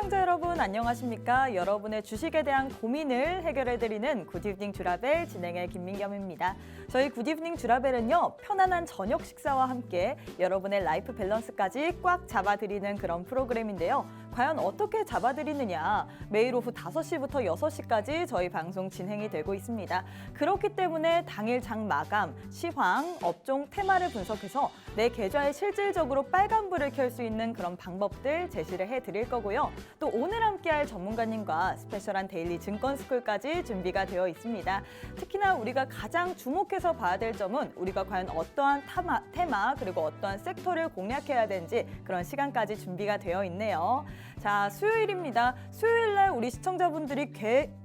시청자 여러분 안녕하십니까? 여러분의 주식에 대한 고민을 해결해드리는 굿이브닝 주라벨 진행의 김민겸입니다. 저희 굿이브닝 주라벨은요, 편안한 저녁 식사와 함께 여러분의 라이프 밸런스까지 꽉 잡아드리는 그런 프로그램인데요. 과연 어떻게 잡아드리느냐? 매일 오후 5시부터 6시까지 저희 방송 진행이 되고 있습니다. 그렇기 때문에 당일 장 마감, 시황, 업종 테마를 분석해서 내 계좌에 실질적으로 빨간불을 켤 수 있는 그런 방법들 제시를 해드릴 거고요. 또 오늘 함께할 전문가님과 스페셜한 데일리 증권스쿨까지 준비가 되어 있습니다. 특히나 우리가 가장 주목해서 봐야 될 점은 우리가 과연 어떠한 테마 그리고 어떠한 섹터를 공략해야 되는지 그런 시간까지 준비가 되어 있네요. 자, 수요일입니다. 수요일날 우리 시청자분들이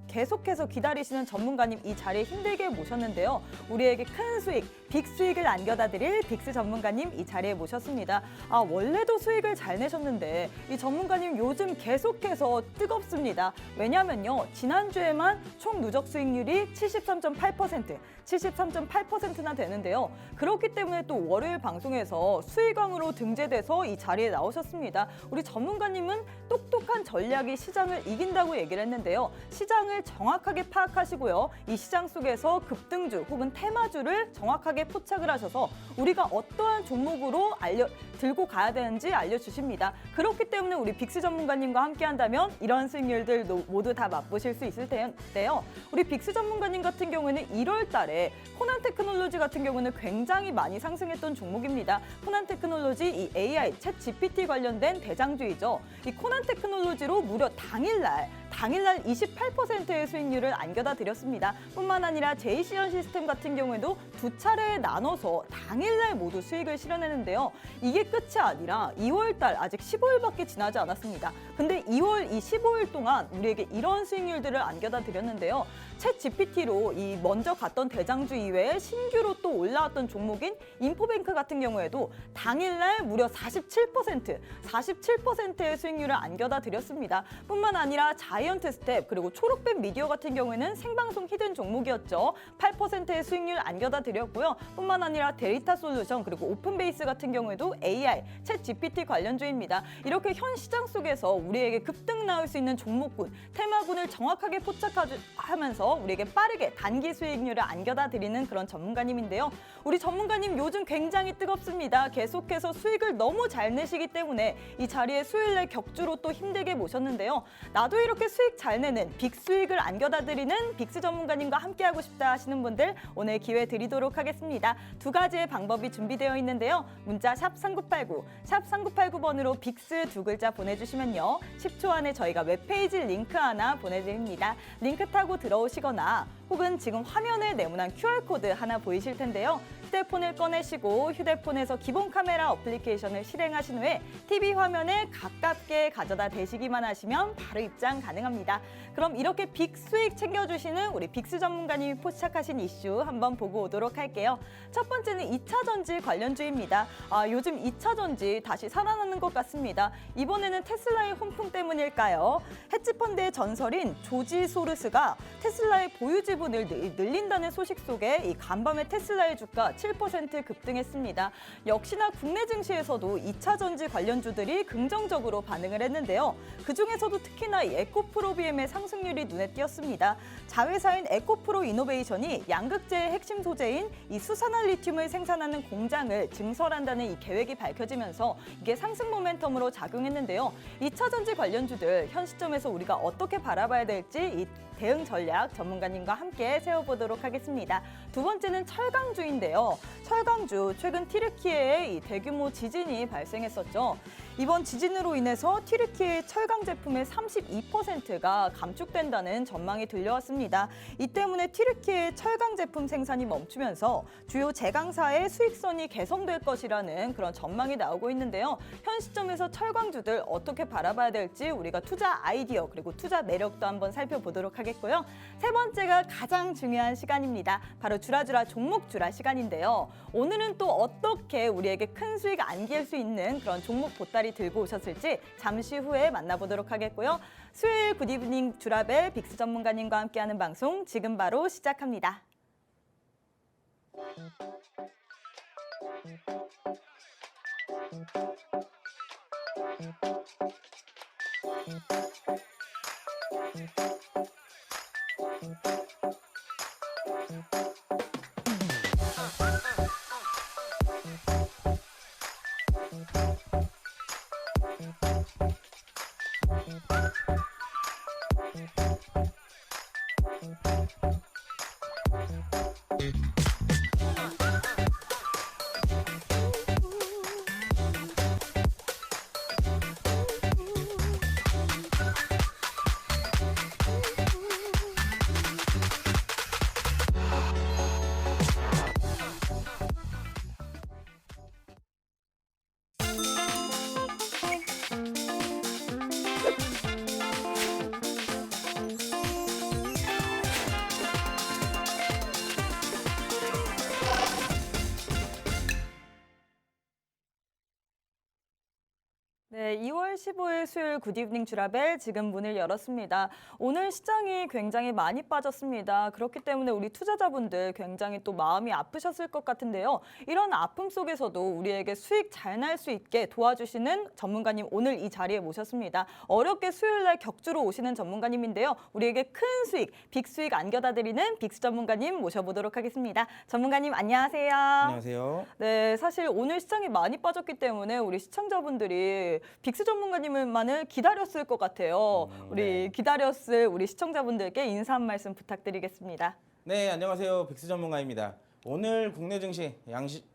계속해서 기다리시는 전문가님 이 자리에 힘들게 모셨는데요. 우리에게 큰 수익, 빅수익을 안겨다 드릴 빅스 전문가님 이 자리에 모셨습니다. 원래도 수익을 잘 내셨는데 이 전문가님 요즘 계속해서 뜨겁습니다. 왜냐면요, 지난주에만 총 누적 수익률이 73.8%나 되는데요. 그렇기 때문에 또 월요일 방송에서 수익왕으로 등재돼서 이 자리에 나오셨습니다. 우리 전문가님은 똑똑한 전략이 시장을 이긴다고 얘기를 했는데요. 시장을 정확하게 파악하시고요. 이 시장 속에서 급등주 혹은 테마주를 정확하게 포착을 하셔서 우리가 어떠한 종목으로 들고 가야 되는지 알려주십니다. 그렇기 때문에 우리 빅스 전문가님과 함께 한다면 이런 수익률들도 모두 다 맛보실 수 있을 텐데요. 우리 빅스 전문가님 같은 경우에는 1월 달에 코난 테크놀로지 같은 경우는 굉장히 많이 상승했던 종목입니다. 코난 테크놀로지 이 AI, 챗 GPT 관련된 대장주이죠. 이 코난 테크놀로지로 무려 당일날 28%의 수익률을 안겨다 드렸습니다. 뿐만 아니라 JC현 시스템 같은 경우에도 두 차례에 나눠서 당일날 모두 수익을 실현했는데요. 이게 끝이 아니라 2월달 아직 15일밖에 지나지 않았습니다. 근데 2월 이 15일 동안 우리에게 이런 수익률들을 안겨다 드렸는데요. 챗 GPT로 이 먼저 갔던 대장주 이외에 신규로 또 올라왔던 종목인 인포뱅크 같은 경우에도 당일날 무려 47%의 수익률을 안겨다 드렸습니다. 뿐만 아니라 자이언트 스텝 그리고 초록뱀 미디어 같은 경우에는 생방송 히든 종목이었죠. 8%의 수익률 안겨다 드렸고요. 뿐만 아니라 데이터 솔루션 그리고 오픈베이스 같은 경우에도 AI, 챗 GPT 관련주입니다. 이렇게 현 시장 속에서 우리에게 급등 나올 수 있는 종목군, 테마군을 정확하게 포착하면서 우리에게 빠르게 단기 수익률을 안겨다 드리는 그런 전문가님인데요. 우리 전문가님 요즘 굉장히 뜨겁습니다. 계속해서 수익을 너무 잘 내시기 때문에 이 자리에 수요일날 격주로 또 힘들게 모셨는데요. 나도 이렇게 수익 잘 내는 빅수익을 안겨다 드리는 빅스 전문가님과 함께하고 싶다 하시는 분들 오늘 기회 드리도록 하겠습니다. 두 가지의 방법이 준비되어 있는데요. 문자 샵 3989, 샵 3989번으로 빅스 두 글자 보내주시면요. 10초 안에 저희가 웹페이지 링크 하나 보내드립니다. 링크 타고 들어오시거나 혹은 지금 화면에 네모난 QR코드 하나 보이실 텐데요. 휴대폰을 꺼내시고 휴대폰에서 기본 카메라 어플리케이션을 실행하신 후에 TV 화면에 가깝게 가져다 대시기만 하시면 바로 입장 가능합니다. 그럼 이렇게 빅 수익 챙겨주시는 우리 빅스 전문가님이 포착하신 이슈 한번 보고 오도록 할게요. 첫 번째는 2차 전지 관련주입니다. 요즘 2차 전지 다시 살아나는 것 같습니다. 이번에는 테슬라의 훈풍 때문일까요? 헤지펀드의 전설인 조지 소르스가 테슬라의 보유 지분을 늘린다는 소식 속에 이 간밤에 테슬라의 주가 7% 급등했습니다. 역시나 국내 증시에서도 2차 전지 관련주들이 긍정적으로 반응을 했는데요. 그중에서도 특히나 이 에코프로비엠의 상승률이 눈에 띄었습니다. 자회사인 에코프로 이노베이션이 양극재의 핵심 소재인 이 수산화 리튬을 생산하는 공장을 증설한다는 이 계획이 밝혀지면서 이게 상승 모멘텀으로 작용했는데요. 2차 전지 관련주들 현 시점에서 우리가 어떻게 바라봐야 될지 이 대응 전략 전문가님과 함께 세워보도록 하겠습니다. 두 번째는 철강주인데요. 철강주, 최근 튀르키예에 이 대규모 지진이 발생했었죠. 이번 지진으로 인해서 튀르키예 철강 제품의 32%가 감축된다는 전망이 들려왔습니다. 이 때문에 튀르키예 철강 제품 생산이 멈추면서 주요 제강사의 수익선이 개선될 것이라는 그런 전망이 나오고 있는데요. 현 시점에서 철강주들 어떻게 바라봐야 될지 우리가 투자 아이디어 그리고 투자 매력도 한번 살펴보도록 하겠고요. 세 번째가 가장 중요한 시간입니다. 바로 주라주라 종목 주라 시간인데요. 오늘은 또 어떻게 우리에게 큰 수익 안길 수 있는 그런 종목 보따리 들고 오셨을지 잠시 후에 만나보도록 하겠고요. 수요일 굿이브닝 주라벨 빅스 전문가님과 함께하는 방송 지금 바로 시작합니다. 네, 2월 15일 수요일 굿이브닝 주라벨 지금 문을 열었습니다. 오늘 시장이 굉장히 많이 빠졌습니다. 그렇기 때문에 우리 투자자분들 굉장히 또 마음이 아프셨을 것 같은데요. 이런 아픔 속에서도 우리에게 수익 잘 날 수 있게 도와주시는 전문가님 오늘 이 자리에 모셨습니다. 어렵게 수요일 날 격주로 오시는 전문가님인데요. 우리에게 큰 수익, 빅수익 안겨다 드리는 빅수 전문가님 모셔보도록 하겠습니다. 전문가님 안녕하세요. 안녕하세요. 네, 사실 오늘 시장이 많이 빠졌기 때문에 우리 시청자분들이 빅스 전문가님만을 기다렸을 것 같아요. 우리 기다렸을 우리 시청자분들께 인사 한 말씀 부탁드리겠습니다. 네, 안녕하세요. 빅스 전문가입니다. 오늘 국내 증시,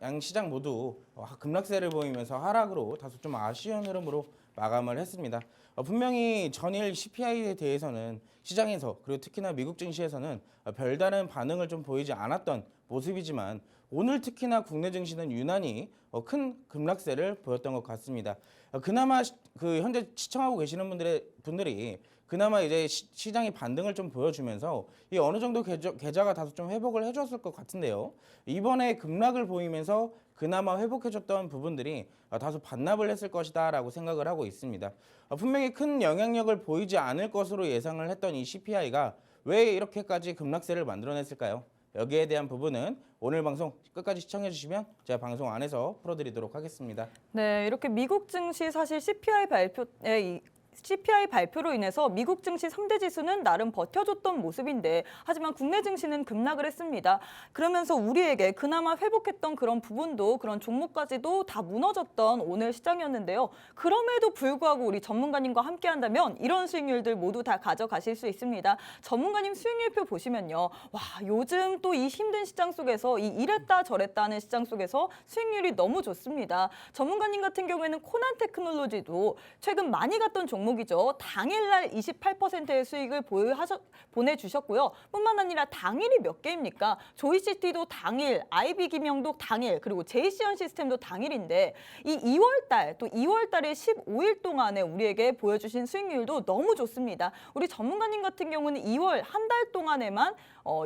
양시장 모두 급락세를 보이면서 하락으로 다소 좀 아쉬운 흐름으로 마감을 했습니다. 분명히 전일 CPI에 대해서는 시장에서 그리고 특히나 미국 증시에서는 별다른 반응을 좀 보이지 않았던 모습이지만 오늘 특히나 국내 증시는 유난히 큰 급락세를 보였던 것 같습니다. 그나마 현재 시청하고 계시는 분들이 그나마 이제 시장이 반등을 좀 보여주면서 이 어느 정도 계좌가 다소 좀 회복을 해줬을 것 같은데요. 이번에 급락을 보이면서 그나마 회복해줬던 부분들이 다소 반납을 했을 것이다라고 생각을 하고 있습니다. 분명히 큰 영향력을 보이지 않을 것으로 예상을 했던 이 CPI가 왜 이렇게까지 급락세를 만들어냈을까요? 여기에 대한 부분은 오늘 방송 끝까지 시청해 주시면 제가 방송 안에서 풀어드리도록 하겠습니다. 네, 이렇게 미국 증시 사실 CPI 발표로 인해서 미국 증시 3대 지수는 나름 버텨줬던 모습인데 하지만 국내 증시는 급락을 했습니다. 그러면서 우리에게 그나마 회복했던 그런 부분도 그런 종목까지도 다 무너졌던 오늘 시장이었는데요. 그럼에도 불구하고 우리 전문가님과 함께 한다면 이런 수익률들 모두 다 가져가실 수 있습니다. 전문가님 수익률표 보시면요. 와, 요즘 또 이 힘든 시장 속에서 이 이랬다 저랬다 하는 시장 속에서 수익률이 너무 좋습니다. 전문가님 같은 경우에는 코난 테크놀로지도 최근 많이 갔던 종목이죠. 당일날 28%의 수익을 보내주셨고요. 뿐만 아니라 당일이 몇 개입니까? 조이시티도 당일, IB김영도 당일, 그리고 JC현 시스템도 당일인데 이 2월달, 또 2월달에 15일 동안에 우리에게 보여주신 수익률도 너무 좋습니다. 우리 전문가님 같은 경우는 2월 한 달 동안에만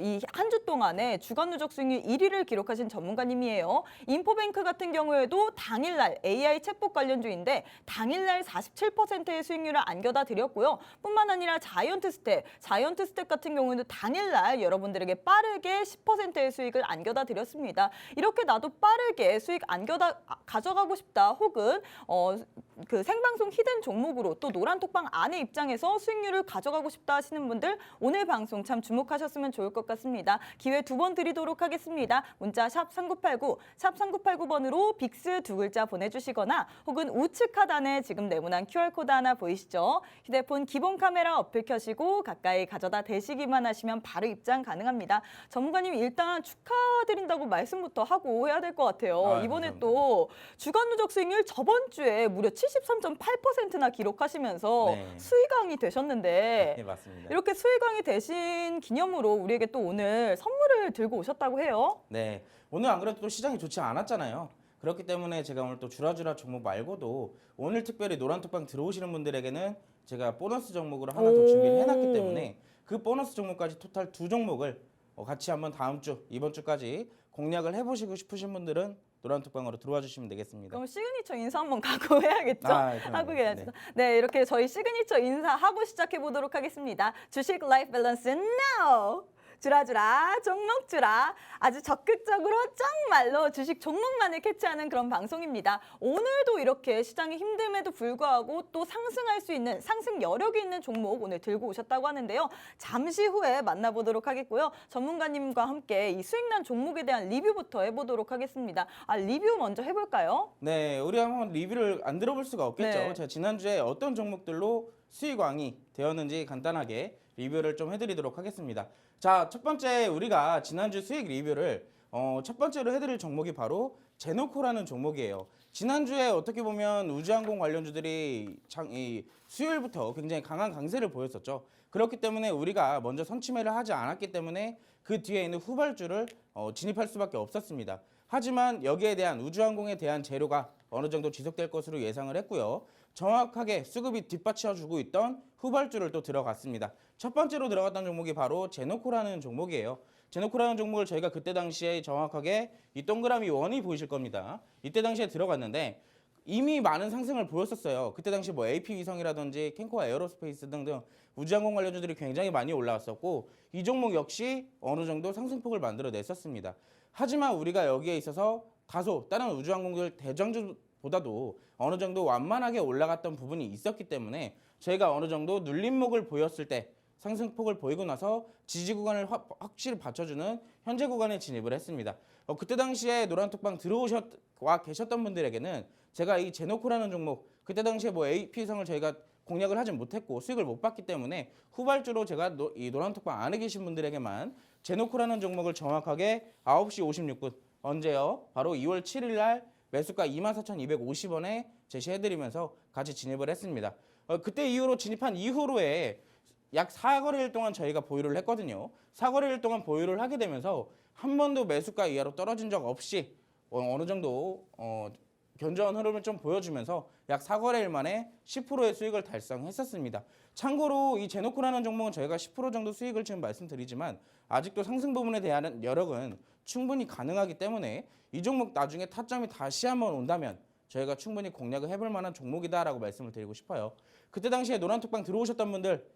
이 한 주 동안에 주간 누적 수익률 1위를 기록하신 전문가님이에요. 인포뱅크 같은 경우에도 당일날 AI 챗봇 관련주인데 당일날 47%의 수익률을 안겨다 드렸고요. 뿐만 아니라 자이언트 스텝 같은 경우는 당일날 여러분들에게 빠르게 10%의 수익을 안겨다 드렸습니다. 이렇게 나도 빠르게 수익 가져가고 싶다 혹은 그 생방송 히든 종목으로 또 노란톡방 안에 입장해서 수익률을 가져가고 싶다 하시는 분들 오늘 방송 참 주목하셨으면 좋을 것 같습니다. 기회 2번 드리도록 하겠습니다. 문자 샵 3989, 샵 3989번으로 빅스 2글자 보내주시거나 혹은 우측 하단에 지금 네모난 QR코드 하나 보이시죠? 휴대폰 기본 카메라 어플 켜시고 가까이 가져다 대시기만 하시면 바로 입장 가능합니다. 전문가님 일단 축하드린다고 말씀부터 하고 해야 될 것 같아요. 이번에 감사합니다. 또 주간 누적 수익률 저번 주에 무려 73.8%나 기록하시면서 네. 수익왕이 되셨는데 네, 맞습니다. 이렇게 수익왕이 되신 기념으로 우리에게 또 오늘 선물을 들고 오셨다고 해요. 네, 오늘 안 그래도 또 시장이 좋지 않았잖아요. 그렇기 때문에 제가 오늘 또 주라주라 종목 말고도 오늘 특별히 노란톡방 들어오시는 분들에게는 제가 보너스 종목으로 하나 더 준비를 해놨기 때문에 그 보너스 종목까지 토탈 2종목을 같이 한번 다음 주, 이번 주까지 공략을 해보시고 싶으신 분들은 노란톡방으로 들어와 주시면 되겠습니다. 그럼 시그니처 인사 한번 가고 해야겠죠? 그럼요. 하고 해야죠. 네, 이렇게 저희 시그니처 인사하고 시작해 보도록 하겠습니다. 주식 라이프 밸런스 now! 주라주라 종목 주라 아주 적극적으로 정말로 주식 종목만을 캐치하는 그런 방송입니다. 오늘도 이렇게 시장이 힘듦에도 불구하고 또 상승할 수 있는 상승 여력이 있는 종목 오늘 들고 오셨다고 하는데요. 잠시 후에 만나보도록 하겠고요. 전문가님과 함께 이 수익난 종목에 대한 리뷰부터 해보도록 하겠습니다. 리뷰 먼저 해볼까요? 네, 우리 한번 리뷰를 안 들어볼 수가 없겠죠. 네. 제가 지난주에 어떤 종목들로 수익왕이 되었는지 간단하게 리뷰를 좀 해드리도록 하겠습니다. 자, 첫 번째 우리가 지난주 수익 리뷰를 첫 번째로 해드릴 종목이 바로 제노코라는 종목이에요. 지난주에 어떻게 보면 우주항공 관련주들이 수요일부터 굉장히 강한 강세를 보였었죠. 그렇기 때문에 우리가 먼저 선취매를 하지 않았기 때문에 그 뒤에 있는 후발주를 진입할 수밖에 없었습니다. 하지만 여기에 대한 우주항공에 대한 재료가 어느 정도 지속될 것으로 예상을 했고요. 정확하게 수급이 뒷받쳐주고 있던 후발주를 또 들어갔습니다. 첫 번째로 들어갔던 종목이 바로 제노코라는 종목이에요. 제노코라는 종목을 저희가 그때 당시에 정확하게 이 동그라미 원이 보이실 겁니다. 이때 당시에 들어갔는데 이미 많은 상승을 보였었어요. 그때 당시 뭐 AP 위성이라든지 캔코아 에어로스페이스 등등 우주항공 관련주들이 굉장히 많이 올라왔었고 이 종목 역시 어느 정도 상승폭을 만들어냈었습니다. 하지만 우리가 여기에 있어서 다소 다른 우주항공들 대장주보다도 어느 정도 완만하게 올라갔던 부분이 있었기 때문에 저희가 어느 정도 눌림목을 보였을 때 상승폭을 보이고 나서 지지 구간을 확실히 받쳐주는 현재 구간에 진입을 했습니다. 그때 당시에 노란톡방 들어오셨와 계셨던 분들에게는 제가 이 제노코라는 종목 그때 당시에 뭐 AP성을 저희가 공략을 하진 못했고 수익을 못 봤기 때문에 후발주로 제가 이 노란톡방 안에 계신 분들에게만 제노코라는 종목을 정확하게 9시 56분 언제요? 바로 2월 7일 날 매수가 24,250원에 제시해드리면서 같이 진입을 했습니다. 그때 이후로 진입한 이후로에 약 4거래일 동안 저희가 보유를 했거든요. 4거래일 동안 보유를 하게 되면서 한 번도 매수가 이하로 떨어진 적 없이 어느 정도 견조한 흐름을 좀 보여주면서 약 4거래일 만에 10%의 수익을 달성했었습니다. 참고로 이 제노코라는 종목은 저희가 10% 정도 수익을 지금 말씀드리지만 아직도 상승 부분에 대한 여력은 충분히 가능하기 때문에 이 종목 나중에 타점이 다시 한번 온다면 저희가 충분히 공략을 해볼 만한 종목이다라고 말씀을 드리고 싶어요. 그때 당시에 노란톡방 들어오셨던 분들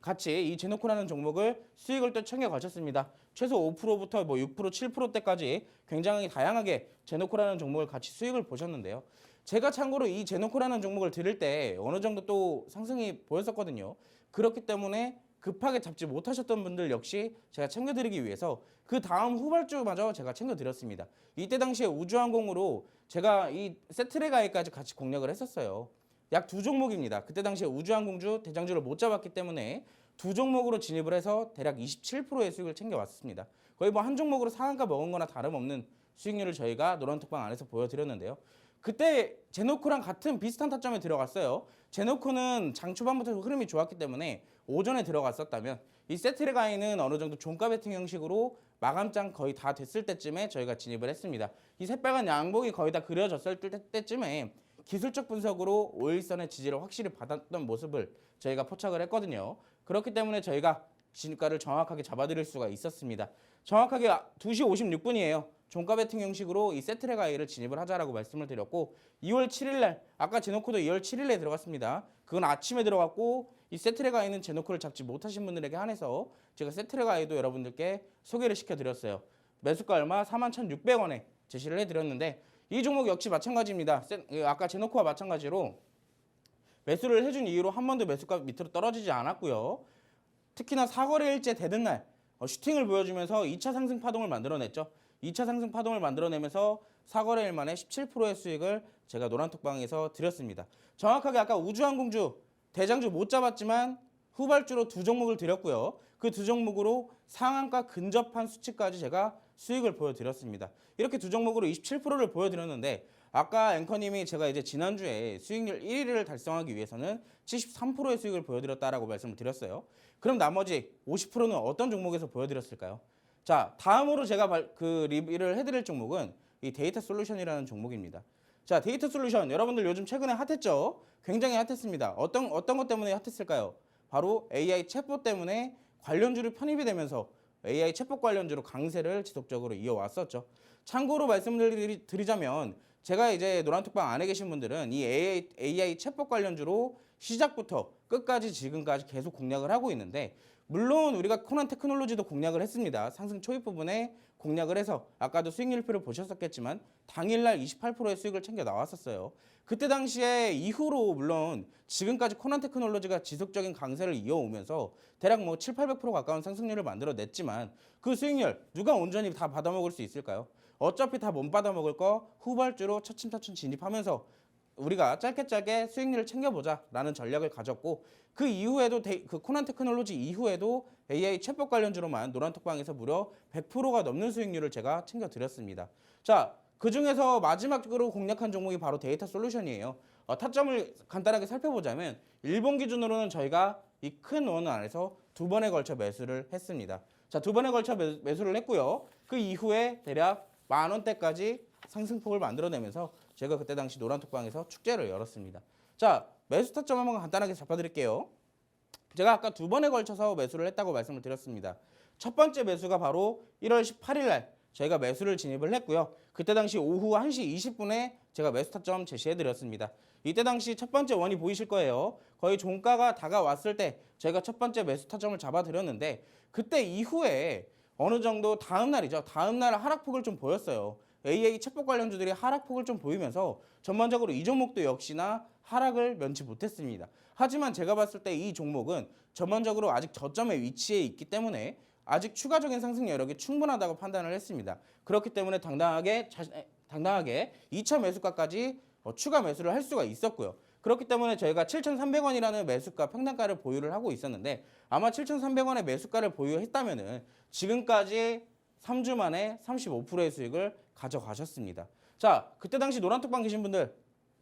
같이 이 제노코라는 종목을 수익을 또 챙겨 가셨습니다. 최소 5%부터 뭐 6%, 7%대까지 굉장히 다양하게 제노코라는 종목을 같이 수익을 보셨는데요. 제가 참고로 이 제노코라는 종목을 들을 때 어느 정도 또 상승이 보였었거든요. 그렇기 때문에 급하게 잡지 못하셨던 분들 역시 제가 챙겨드리기 위해서 그 다음 후발주마저 제가 챙겨드렸습니다. 이때 당시에 우주항공으로 제가 이 세트레가이까지 같이 공략을 했었어요. 약 두 종목입니다. 그때 당시에 우주항공주 대장주를 못 잡았기 때문에 두 종목으로 진입을 해서 대략 27%의 수익을 챙겨왔습니다. 거의 뭐 한 종목으로 상한가 먹은 거나 다름없는 수익률을 저희가 노란톡방 안에서 보여드렸는데요. 그때 제노코랑 같은 비슷한 타점에 들어갔어요. 제노코는 장 초반부터 흐름이 좋았기 때문에 오전에 들어갔었다면 이 세트레가이는 어느 정도 종가 베팅 형식으로 마감장 거의 다 됐을 때쯤에 저희가 진입을 했습니다. 이 새빨간 양봉이 거의 다 그려졌을 때쯤에 기술적 분석으로 5일선의 지지를 확실히 받았던 모습을 저희가 포착을 했거든요. 그렇기 때문에 저희가 진가를 정확하게 잡아드릴 수가 있었습니다. 정확하게 2시 56분이에요. 종가 베팅 형식으로 이 세트레가이를 진입을 하자라고 말씀을 드렸고 2월 7일 날 아까 제노코도 2월 7일에 들어갔습니다. 그건 아침에 들어갔고 이 세트레가이는 제노코를 잡지 못하신 분들에게 한해서 제가 세트레가이도 여러분들께 소개를 시켜드렸어요. 매수가 얼마? 41,600원에 제시를 해드렸는데 이 종목 역시 마찬가지입니다. 아까 제노코와 마찬가지로 매수를 해준 이후로 한 번도 매수가 밑으로 떨어지지 않았고요. 특히나 4거래일째 되는 날 슈팅을 보여주면서 2차 상승 파동을 만들어냈죠. 2차 상승 파동을 만들어내면서 4거래일 만에 17%의 수익을 제가 노란톡방에서 드렸습니다. 정확하게 아까 우주항공주 대장주 못 잡았지만 후발주로 두 종목을 드렸고요. 그 두 종목으로 상한가 근접한 수치까지 제가 수익을 보여드렸습니다. 이렇게 두 종목으로 27%를 보여드렸는데 아까 앵커님이 제가 이제 지난주에 수익률 1위를 달성하기 위해서는 73%의 수익을 보여드렸다라고 말씀을 드렸어요. 그럼 나머지 50%는 어떤 종목에서 보여드렸을까요? 자, 다음으로 제가 리뷰를 해드릴 종목은 이 데이터 솔루션이라는 종목입니다. 자, 데이터 솔루션 여러분들 요즘 최근에 핫했죠? 굉장히 핫했습니다. 어떤 것 때문에 핫했을까요? 바로 AI 챗봇 때문에 관련주를 편입이 되면서 AI 챗봇 관련주로 강세를 지속적으로 이어왔었죠. 참고로 말씀을 드리자면 제가 이제 노란톡방 안에 계신 분들은 이 AI 챗봇 관련주로 시작부터 끝까지 지금까지 계속 공략을 하고 있는데 물론 우리가 코난 테크놀로지도 공략을 했습니다. 상승 초입 부분에 공략을 해서 아까도 수익률표를 보셨었겠지만 당일날 28%의 수익을 챙겨 나왔었어요. 그때 당시에 이후로 물론 지금까지 코난 테크놀로지가 지속적인 강세를 이어오면서 대략 뭐 7, 800% 가까운 상승률을 만들어냈지만 그 수익률 누가 온전히 다 받아먹을 수 있을까요? 어차피 다 못 받아먹을 거 후발주로 차츰차츰 진입하면서 우리가 짧게 수익률을 챙겨보자라는 전략을 가졌고 그 이후에도 그 코난 테크놀로지 이후에도 AI 챗봇 관련주로만 노란톡방에서 무려 100%가 넘는 수익률을 제가 챙겨드렸습니다. 자, 그중에서 마지막으로 공략한 종목이 바로 데이터 솔루션이에요. 타점을 간단하게 살펴보자면 일본 기준으로는 저희가 이 큰 원 안에서 두 번에 걸쳐 매수를 했습니다. 자, 두 번에 걸쳐 매수를 했고요. 그 이후에 대략 10,000원대까지 상승폭을 만들어내면서 제가 그때 당시 노란톡방에서 축제를 열었습니다. 자, 매수 타점 한번 간단하게 잡아드릴게요. 제가 아까 두 번에 걸쳐서 매수를 했다고 말씀을 드렸습니다. 첫 번째 매수가 바로 1월 18일 날 저희가 매수를 진입을 했고요. 그때 당시 오후 1시 20분에 제가 매수 타점 제시해드렸습니다. 이때 당시 첫 번째 원이 보이실 거예요. 거의 종가가 다가왔을 때 저희가 첫 번째 매수 타점을 잡아드렸는데 그때 이후에 어느 정도 다음 날이죠. 다음 날 하락폭을 좀 보였어요. AA 챗봇 관련주들이 하락폭을 좀 보이면서 전반적으로 이 종목도 역시나 하락을 면치 못했습니다. 하지만 제가 봤을 때 이 종목은 전반적으로 아직 저점의 위치에 있기 때문에 아직 추가적인 상승 여력이 충분하다고 판단을 했습니다. 그렇기 때문에 당당하게 2차 매수가까지 추가 매수를 할 수가 있었고요. 그렇기 때문에 저희가 7,300원이라는 매수가 평단가를 보유를 하고 있었는데 아마 7,300원의 매수가를 보유했다면은 지금까지 3주 만에 35%의 수익을 가져가셨습니다. 자, 그때 당시 노란톡방 계신 분들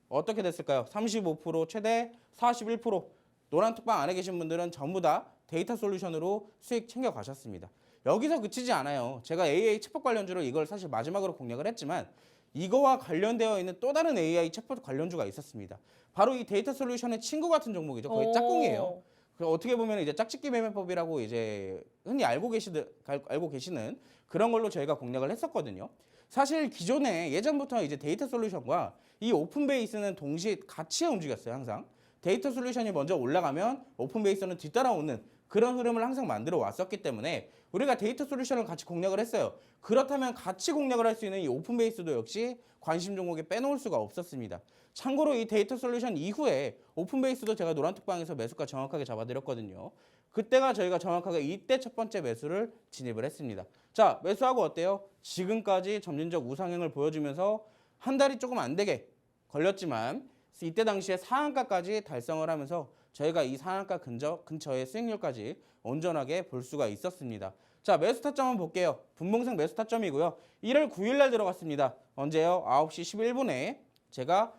어떻게 됐을까요? 35% 최대 41%. 노란톡방 안에 계신 분들은 전부 다 데이터 솔루션으로 수익 챙겨가셨습니다. 여기서 그치지 않아요. 제가 AA 챗봇 관련주로 이걸 사실 마지막으로 공략을 했지만 이거와 관련되어 있는 또 다른 AI 챗봇 관련주가 있었습니다. 바로 이 데이터 솔루션의 친구 같은 종목이죠. 거의 짝꿍이에요. 어떻게 보면 이제 짝짓기 매매법이라고 이제 흔히 알고 계시는 그런 걸로 저희가 공략을 했었거든요. 사실 기존에 예전부터 이제 데이터 솔루션과 이 오픈 베이스는 동시에 같이 움직였어요. 항상 데이터 솔루션이 먼저 올라가면 오픈 베이스는 뒤따라오는 그런 흐름을 항상 만들어 왔었기 때문에 우리가 데이터 솔루션을 같이 공략을 했어요. 그렇다면 같이 공략을 할 수 있는 이 오픈 베이스도 역시 관심 종목에 빼놓을 수가 없었습니다. 참고로 이 데이터 솔루션 이후에 오픈 베이스도 제가 노란톡방에서 매수가 정확하게 잡아드렸거든요. 그때가 저희가 정확하게 이때 첫 번째 매수를 진입을 했습니다. 자, 매수하고 어때요? 지금까지 점진적 우상향을 보여주면서 한 달이 조금 안 되게 걸렸지만 이때 당시에 상한가까지 달성을 하면서 저희가 이 상한가 근처의 수익률까지 온전하게 볼 수가 있었습니다. 자, 매수 타점 한번 볼게요. 분봉상 매수 타점이고요. 1월 9일 날 들어갔습니다. 언제요? 9시 11분에 제가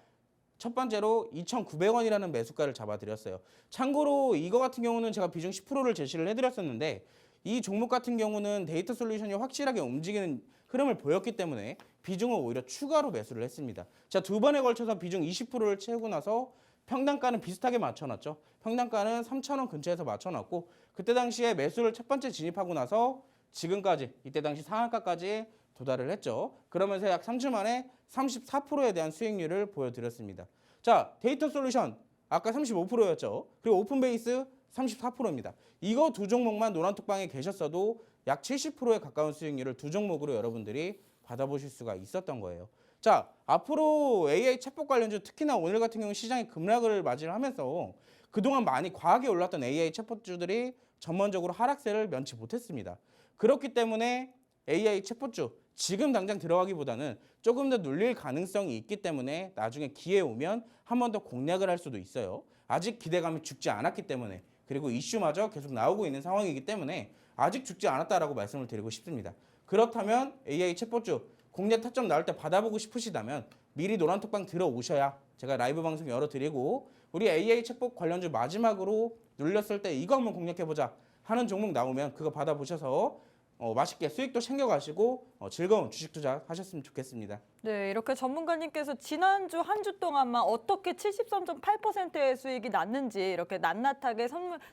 첫 번째로 2,900원이라는 매수가를 잡아드렸어요. 참고로 이거 같은 경우는 제가 비중 10%를 제시를 해드렸었는데 이 종목 같은 경우는 데이터 솔루션이 확실하게 움직이는 흐름을 보였기 때문에 비중을 오히려 추가로 매수를 했습니다. 자, 두 번에 걸쳐서 비중 20%를 채우고 나서 평단가는 비슷하게 맞춰놨죠. 평단가는 3,000원 근처에서 맞춰놨고 그때 당시에 매수를 첫 번째 진입하고 나서 지금까지 이때 당시 상한가까지 도달을 했죠. 그러면서 약 3주 만에 34%에 대한 수익률을 보여드렸습니다. 자, 데이터 솔루션 아까 35%였죠. 그리고 오픈 베이스 34%입니다. 이거 두 종목만 노란톡방에 계셨어도 약 70%에 가까운 수익률을 두 종목으로 여러분들이 받아보실 수가 있었던 거예요. 자, 앞으로 AI 챗봇 관련주 특히나 오늘 같은 경우 시장이 급락을 맞이를 하면서 그동안 많이 과하게 올랐던 AI 챗봇주들이 전반적으로 하락세를 면치 못했습니다. 그렇기 때문에 AI 챗봇주 지금 당장 들어가기보다는 조금 더 눌릴 가능성이 있기 때문에 나중에 기회 오면 한 번 더 공략을 할 수도 있어요. 아직 기대감이 죽지 않았기 때문에 그리고 이슈마저 계속 나오고 있는 상황이기 때문에 아직 죽지 않았다라고 말씀을 드리고 싶습니다. 그렇다면 AI 챗봇주 공략 타점 나올 때 받아보고 싶으시다면 미리 노란톡방 들어오셔야 제가 라이브 방송 열어드리고 우리 AI 챗봇 관련주 마지막으로 눌렸을 때 이거 한번 공략해보자 하는 종목 나오면 그거 받아보셔서 맛있게 수익도 챙겨가시고 즐거운 주식 투자 하셨으면 좋겠습니다. 네, 이렇게 전문가님께서 지난주 한 주 동안만 어떻게 73.8%의 수익이 났는지 이렇게 낱낱하게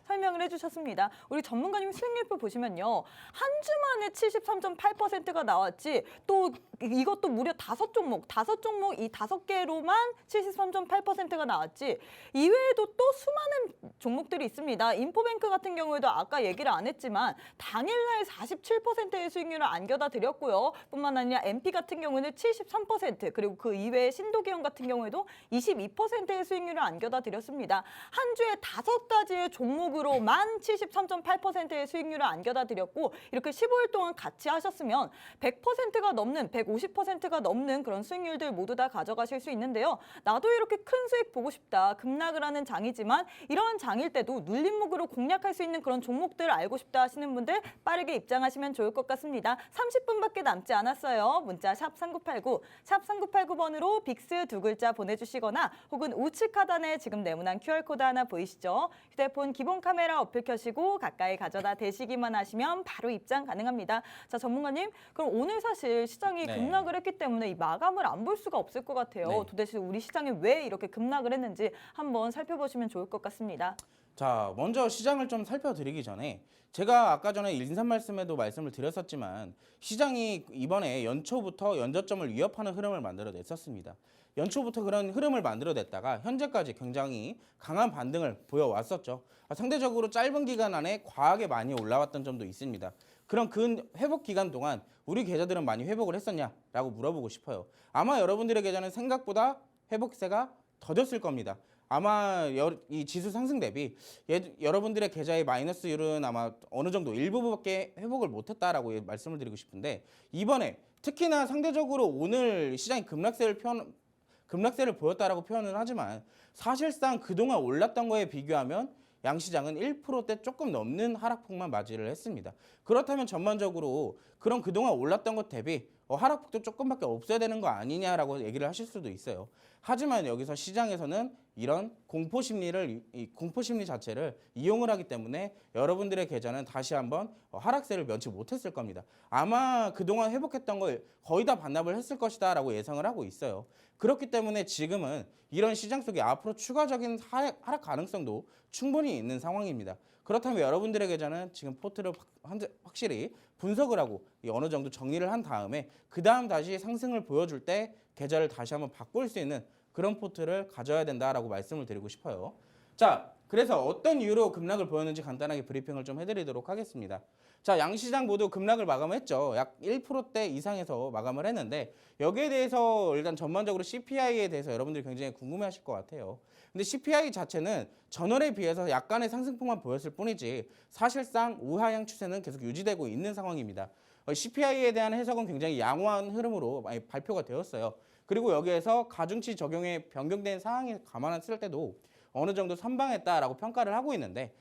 설명을 해주셨습니다. 우리 전문가님 수익률표 보시면요. 한 주 만에 73.8%가 나왔지 또 이것도 무려 5종목 이 5개로만 73.8%가 나왔지 이외에도 또 수많은 종목들이 있습니다. 인포뱅크 같은 경우에도 아까 얘기를 안 했지만 당일날 47%의 수익률을 안겨다 드렸고요. 뿐만 아니라 MP 같은 경우는 73% 그리고 그 이외에 신도기형 같은 경우에도 22%의 수익률을 안겨다 드렸습니다. 한 주에 5가지의 종목으로만 73.8%의 수익률을 안겨다 드렸고 이렇게 15일 동안 같이 하셨으면 100%가 넘는 150%가 넘는 그런 수익률들 모두 다 가져가실 수 있는데요. 나도 이렇게 큰 수익 보고 싶다. 급락을 하는 장이지만 이런 장일 때도 눌림목으로 공략할 수 있는 그런 종목들 알고 싶다 하시는 분들 빠르게 입장하시면 좋을 것 같습니다. 30분밖에 남지 않았어요. 문자 샵 3989, 샵 3989번으로 빅스 두 글자 보내주시거나 혹은 우측 하단에 지금 네모난 QR코드 하나 보이시죠? 휴대폰 기본 카메라 어플 켜시고 가까이 가져다 대시기만 하시면 바로 입장 가능합니다. 자, 전문가님, 그럼 오늘 사실 시장이 급락을 했기 때문에 이 마감을 안 볼 수가 없을 것 같아요. 도대체 우리 시장이 왜 이렇게 급락을 했는지 한번 살펴보시면 좋을 것 같습니다. 자, 먼저 시장을 좀 살펴드리기 전에 제가 아까 전에 인사 말씀에도 말씀을 드렸었지만 시장이 이번에 연초부터 연저점을 위협하는 흐름을 만들어냈었습니다. 연초부터 그런 흐름을 만들어냈다가 현재까지 굉장히 강한 반등을 보여왔었죠. 상대적으로 짧은 기간 안에 과하게 많이 올라왔던 점도 있습니다. 그런 그 회복 기간 동안 우리 계좌들은 많이 회복을 했었냐라고 물어보고 싶어요. 아마 여러분들의 계좌는 생각보다 회복세가 더뎠을 겁니다. 아마 이 지수 상승 대비 여러분들의 계좌의 마이너스율은 아마 어느 정도 일부밖에 회복을 못했다라고 말씀을 드리고 싶은데 이번에 특히나 상대적으로 오늘 시장이 급락세를 보였다라고 표현을 하지만 사실상 그동안 올랐던 거에 비교하면 양시장은 1%대 조금 넘는 하락폭만 맞이를 했습니다. 그렇다면 전반적으로 그런 그동안 올랐던 것 대비 하락폭도 조금밖에 없어야 되는 거 아니냐라고 얘기를 하실 수도 있어요. 하지만 여기서 시장에서는 이런 공포심리 자체를 이용을 하기 때문에 여러분들의 계좌는 다시 한번 하락세를 면치 못했을 겁니다. 아마 그동안 회복했던 걸 거의 다 반납을 했을 것이다 라고 예상을 하고 있어요. 그렇기 때문에 지금은 이런 시장 속에 앞으로 추가적인 하락 가능성도 충분히 있는 상황입니다. 그렇다면 여러분들의 계좌는 지금 포트를 확실히 분석을 하고 어느 정도 정리를 한 다음에 그 다음 다시 상승을 보여줄 때 계좌를 다시 한번 바꿀 수 있는 그런 포트를 가져야 된다라고 말씀을 드리고 싶어요. 자, 그래서 어떤 이유로 급락을 보였는지 간단하게 브리핑을 좀 해드리도록 하겠습니다. 자, 양시장 모두 급락을 마감했죠. 약 1%대 이상에서 마감을 했는데 여기에 대해서 일단 전반적으로 CPI에 대해서 여러분들이 굉장히 궁금해하실 것 같아요. 근데 CPI 자체는 전월에 비해서 약간의 상승폭만 보였을 뿐이지 사실상 우하향 추세는 계속 유지되고 있는 상황입니다. CPI에 대한 해석은 굉장히 양호한 흐름으로 많이 발표가 되었어요. 그리고 여기에서 가중치 적용에 변경된 상황에 감안했을 때도 어느 정도 선방했다라고 평가를 하고 있는데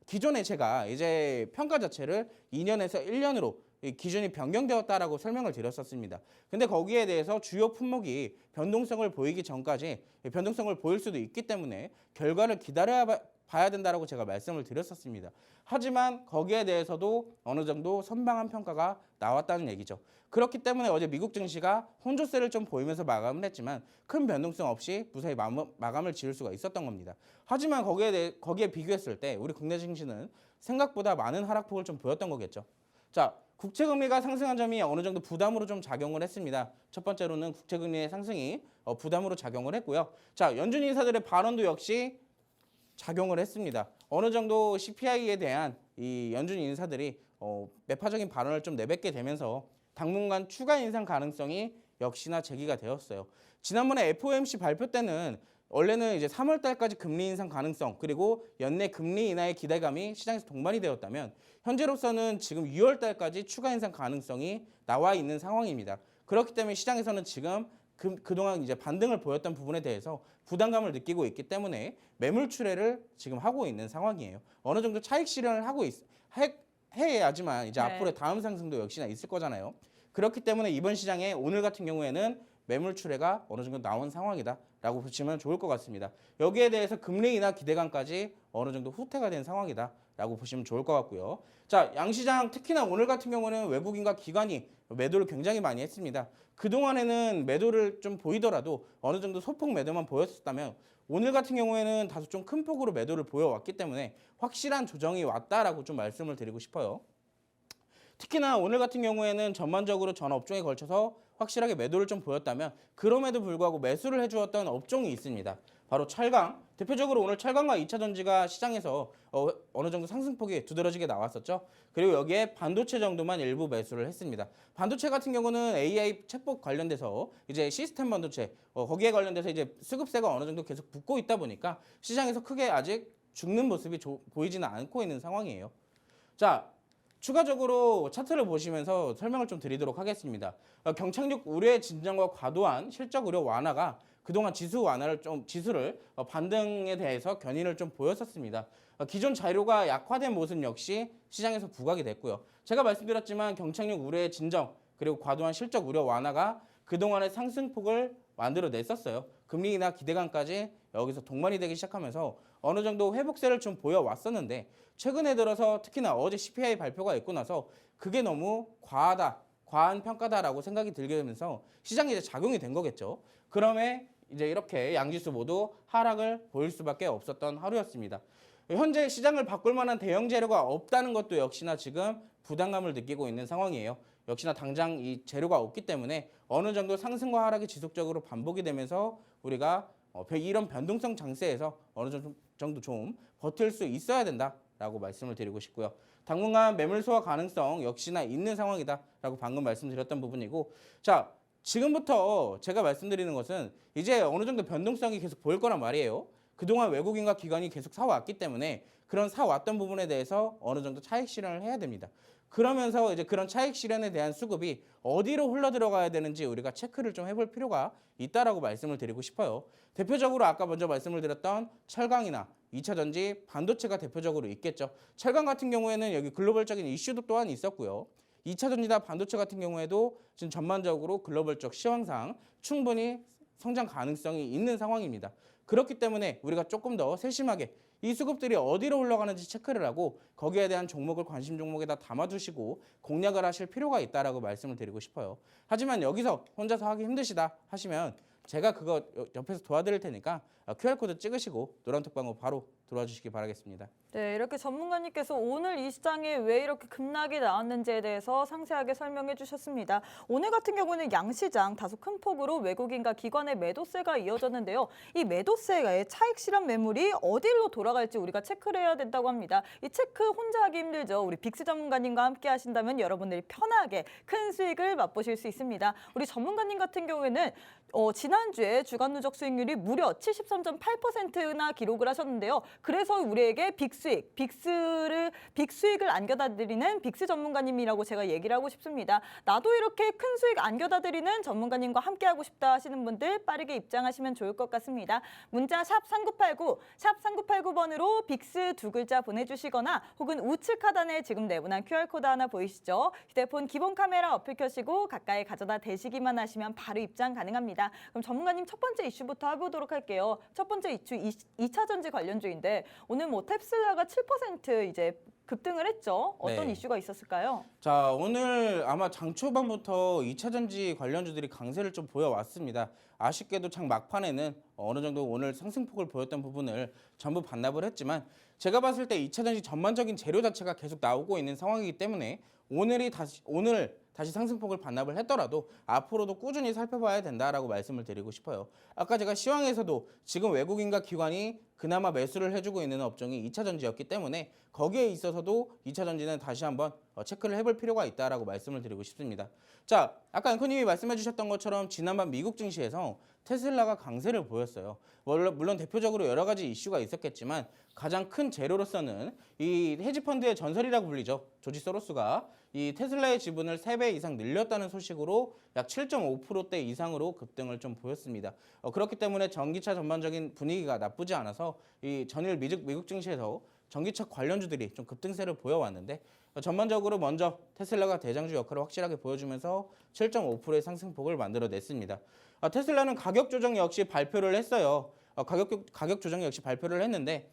기존에 제가 이제 평가 자체를 2년에서 1년으로 기준이 변경되었다라고 설명을 드렸었습니다. 근데 거기에 대해서 주요 품목이 변동성을 보이기 전까지 변동성을 보일 수도 있기 때문에 결과를 기다려야 봐야 된다라고 제가 말씀을 드렸었습니다. 하지만 거기에 대해서도 어느 정도 선방한 평가가 나왔다는 얘기죠. 그렇기 때문에 어제 미국 증시가 혼조세를 좀 보이면서 마감을 했지만 큰 변동성 없이 무사히 마감을 지을 수가 있었던 겁니다. 하지만 거기에 비교했을 때 우리 국내 증시는 생각보다 많은 하락폭을 좀 보였던 거겠죠. 자, 국채금리가 상승한 점이 어느 정도 부담으로 좀 작용을 했습니다. 첫 번째로는 국채금리의 상승이 부담으로 작용을 했고요. 자, 연준 인사들의 발언도 역시 작용을 했습니다. 어느 정도 CPI에 대한 이 연준 인사들이 매파적인 발언을 좀 내뱉게 되면서 당분간 추가 인상 가능성이 역시나 제기가 되었어요. 지난번에 FOMC 발표 때는 원래는 이제 3월 달까지 금리 인상 가능성 그리고 연내 금리 인하의 기대감이 시장에서 동반이 되었다면 현재로서는 지금 6월 달까지 추가 인상 가능성이 나와 있는 상황입니다. 그렇기 때문에 시장에서는 지금 그동안 이제 반등을 보였던 부분에 대해서 부담감을 느끼고 있기 때문에 매물 출회를 지금 하고 있는 상황이에요. 어느 정도 차익 실현을 해야지만 이제 앞으로 다음 상승도 역시나 있을 거잖아요. 그렇기 때문에 이번 시장에 오늘 같은 경우에는 매물 출회가 어느 정도 나온 상황이다라고 보시면 좋을 것 같습니다. 여기에 대해서 금리 인하 기대감까지 어느 정도 후퇴가 된 상황이다라고 보시면 좋을 것 같고요. 자, 양시장 특히나 오늘 같은 경우는 외국인과 기관이 매도를 굉장히 많이 했습니다. 그동안에는 매도를 좀 보이더라도 어느 정도 소폭 매도만 보였었다면 오늘 같은 경우에는 다소 좀 큰 폭으로 매도를 보여왔기 때문에 확실한 조정이 왔다라고 좀 말씀을 드리고 싶어요. 특히나 오늘 같은 경우에는 전반적으로 전 업종에 걸쳐서 확실하게 매도를 좀 보였다면 그럼에도 불구하고 매수를 해주었던 업종이 있습니다. 바로 철강. 대표적으로 오늘 철강과 2차 전지가 시장에서 어느 정도 상승폭이 두드러지게 나왔었죠. 그리고 여기에 반도체 정도만 일부 매수를 했습니다. 반도체 같은 경우는 AI 챗봇 관련돼서 이제 시스템 반도체 거기에 관련돼서 이제 수급세가 어느 정도 계속 붙고 있다 보니까 시장에서 크게 아직 죽는 모습이 보이지는 않고 있는 상황이에요. 자, 추가적으로 차트를 보시면서 설명을 좀 드리도록 하겠습니다. 경착륙 우려의 진정과 과도한 실적 우려 완화가 그동안 지수를 반등에 대해서 견인을 좀 보였었습니다. 기존 자료가 약화된 모습 역시 시장에서 부각이 됐고요. 제가 말씀드렸지만 경착륙 우려의 진정 그리고 과도한 실적 우려 완화가 그동안의 상승폭을 만들어냈었어요. 금리 인하 기대감까지 여기서 동반이 되기 시작하면서 어느 정도 회복세를 좀 보여왔었는데 최근에 들어서 특히나 어제 CPI 발표가 있고 나서 그게 너무 과한 평가다라고 생각이 들게 되면서 시장에 이제 작용이 된 거겠죠. 그러면 이제 이렇게 양지수 모두 하락을 보일 수밖에 없었던 하루였습니다. 현재 시장을 바꿀 만한 대형 재료가 없다는 것도 역시나 지금 부담감을 느끼고 있는 상황이에요. 역시나 당장 이 재료가 없기 때문에 어느 정도 상승과 하락이 지속적으로 반복이 되면서 우리가 이런 변동성 장세에서 어느 정도 좀 버틸 수 있어야 된다라고 말씀을 드리고 싶고요. 당분간 매물 소화 가능성 역시나 있는 상황이다라고 방금 말씀드렸던 부분이고, 자, 지금부터 제가 말씀드리는 것은 이제 어느 정도 변동성이 계속 보일 거란 말이에요. 그동안 외국인과 기관이 계속 사왔기 때문에 그런 사왔던 부분에 대해서 어느 정도 차익 실현을 해야 됩니다. 그러면서 이제 그런 차익 실현에 대한 수급이 어디로 흘러 들어가야 되는지 우리가 체크를 좀 해볼 필요가 있다라고 말씀을 드리고 싶어요. 대표적으로 아까 먼저 말씀을 드렸던 철강이나 2차 전지, 반도체가 대표적으로 있겠죠. 철강 같은 경우에는 여기 글로벌적인 이슈도 또한 있었고요. 2차 전지나 반도체 같은 경우에도 지금 전반적으로 글로벌적 시황상 충분히 성장 가능성이 있는 상황입니다. 그렇기 때문에 우리가 조금 더 세심하게 이 수급들이 어디로 흘러가는지 체크를 하고 거기에 대한 종목을 관심 종목에다 담아두시고 공략을 하실 필요가 있다라고 말씀을 드리고 싶어요. 하지만 여기서 혼자서 하기 힘드시다 하시면 제가 그거 옆에서 도와드릴 테니까 QR코드 찍으시고 노란톡방으로 바로 들어와 주시기 바라겠습니다. 네, 이렇게 전문가님께서 오늘 이 시장에 왜 이렇게 급락이 나왔는지에 대해서 상세하게 설명해 주셨습니다. 오늘 같은 경우는 양시장 다소 큰 폭으로 외국인과 기관의 매도세가 이어졌는데요. 이 매도세의 차익 실현 매물이 어디로 돌아갈지 우리가 체크를 해야 된다고 합니다. 이 체크 혼자 하기 힘들죠. 우리 빅스 전문가님과 함께 하신다면 여러분들이 편하게 큰 수익을 맛보실 수 있습니다. 우리 전문가님 같은 경우에는 지난주에 주간 누적 수익률이 무려 73.8%나 기록을 하셨는데요. 그래서 우리에게 빅수익을 안겨다 드리는 빅스 전문가님이라고 제가 얘기를 하고 싶습니다. 나도 이렇게 큰 수익 안겨다 드리는 전문가님과 함께 하고 싶다 하시는 분들 빠르게 입장하시면 좋을 것 같습니다. 문자 샵 3989, 샵 3989번으로 빅스 두 글자 보내주시거나 혹은 우측 하단에 지금 내분한 QR코드 하나 보이시죠? 휴대폰 기본 카메라 어플 켜시고 가까이 가져다 대시기만 하시면 바로 입장 가능합니다. 그럼 전문가님 첫 번째 이슈부터 해보도록 할게요. 첫 번째 이슈 2차 전지 관련주인데 오늘 뭐 테슬라가 7% 이제 급등을 했죠. 어떤 네. 이슈가 있었을까요? 자, 오늘 아마 장 초반부터 2차 전지 관련주들이 강세를 좀 보여왔습니다. 아쉽게도 장 막판에는 어느 정도 오늘 상승폭을 보였던 부분을 전부 반납을 했지만 제가 봤을 때 2차 전지 전반적인 재료 자체가 계속 나오고 있는 상황이기 때문에 오늘 다시 상승폭을 반납을 했더라도 앞으로도 꾸준히 살펴봐야 된다라고 말씀을 드리고 싶어요. 아까 제가 시황에서도 지금 외국인과 기관이 그나마 매수를 해주고 있는 업종이 2차 전지였기 때문에 거기에 있어서도 2차 전지는 다시 한번 체크를 해볼 필요가 있다라고 말씀을 드리고 싶습니다. 자, 아까 앵커님이 말씀해 주셨던 것처럼 지난밤 미국 증시에서 테슬라가 강세를 보였어요. 물론 대표적으로 여러 가지 이슈가 있었겠지만 가장 큰 재료로서는 이 헤지펀드의 전설이라고 불리죠. 조지 소로스가 이 테슬라의 지분을 3배 이상 늘렸다는 소식으로 약 7.5%대 이상으로 급등을 좀 보였습니다. 그렇기 때문에 전기차 전반적인 분위기가 나쁘지 않아서 이 전일 미국 증시에서 전기차 관련주들이 좀 급등세를 보여왔는데 전반적으로 먼저 테슬라가 대장주 역할을 확실하게 보여주면서 7.5%의 상승폭을 만들어냈습니다. 테슬라는 가격 조정 역시 발표를 했어요. 가격 조정 역시 발표를 했는데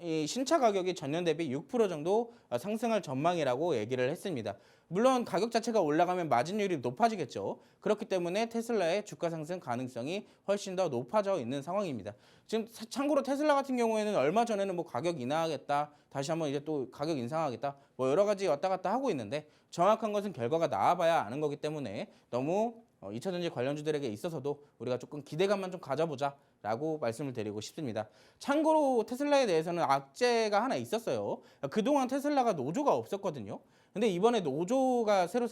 이 신차 가격이 전년 대비 6% 정도 상승할 전망이라고 얘기를 했습니다. 물론 가격 자체가 올라가면 마진율이 높아지겠죠. 그렇기 때문에 테슬라의 주가 상승 가능성이 훨씬 더 높아져 있는 상황입니다. 지금 참고로 테슬라 같은 경우에는 얼마 전에는 뭐 가격 인하하겠다, 다시 한번 이제 또 가격 인상하겠다, 뭐 여러 가지 왔다 갔다 하고 있는데 정확한 것은 결과가 나와봐야 아는 거기 때문에 너무 2차 전지 관련주들에게 있어서도 우리가 조금 기대감만 좀 가져보자라고 말씀을 드리고 싶습니다. 참고로 테슬라에 대해서는 악재가 하나 있었어요. 그동안 테슬라가 노조가 없었거든요. 근데 이번에 노조가 새로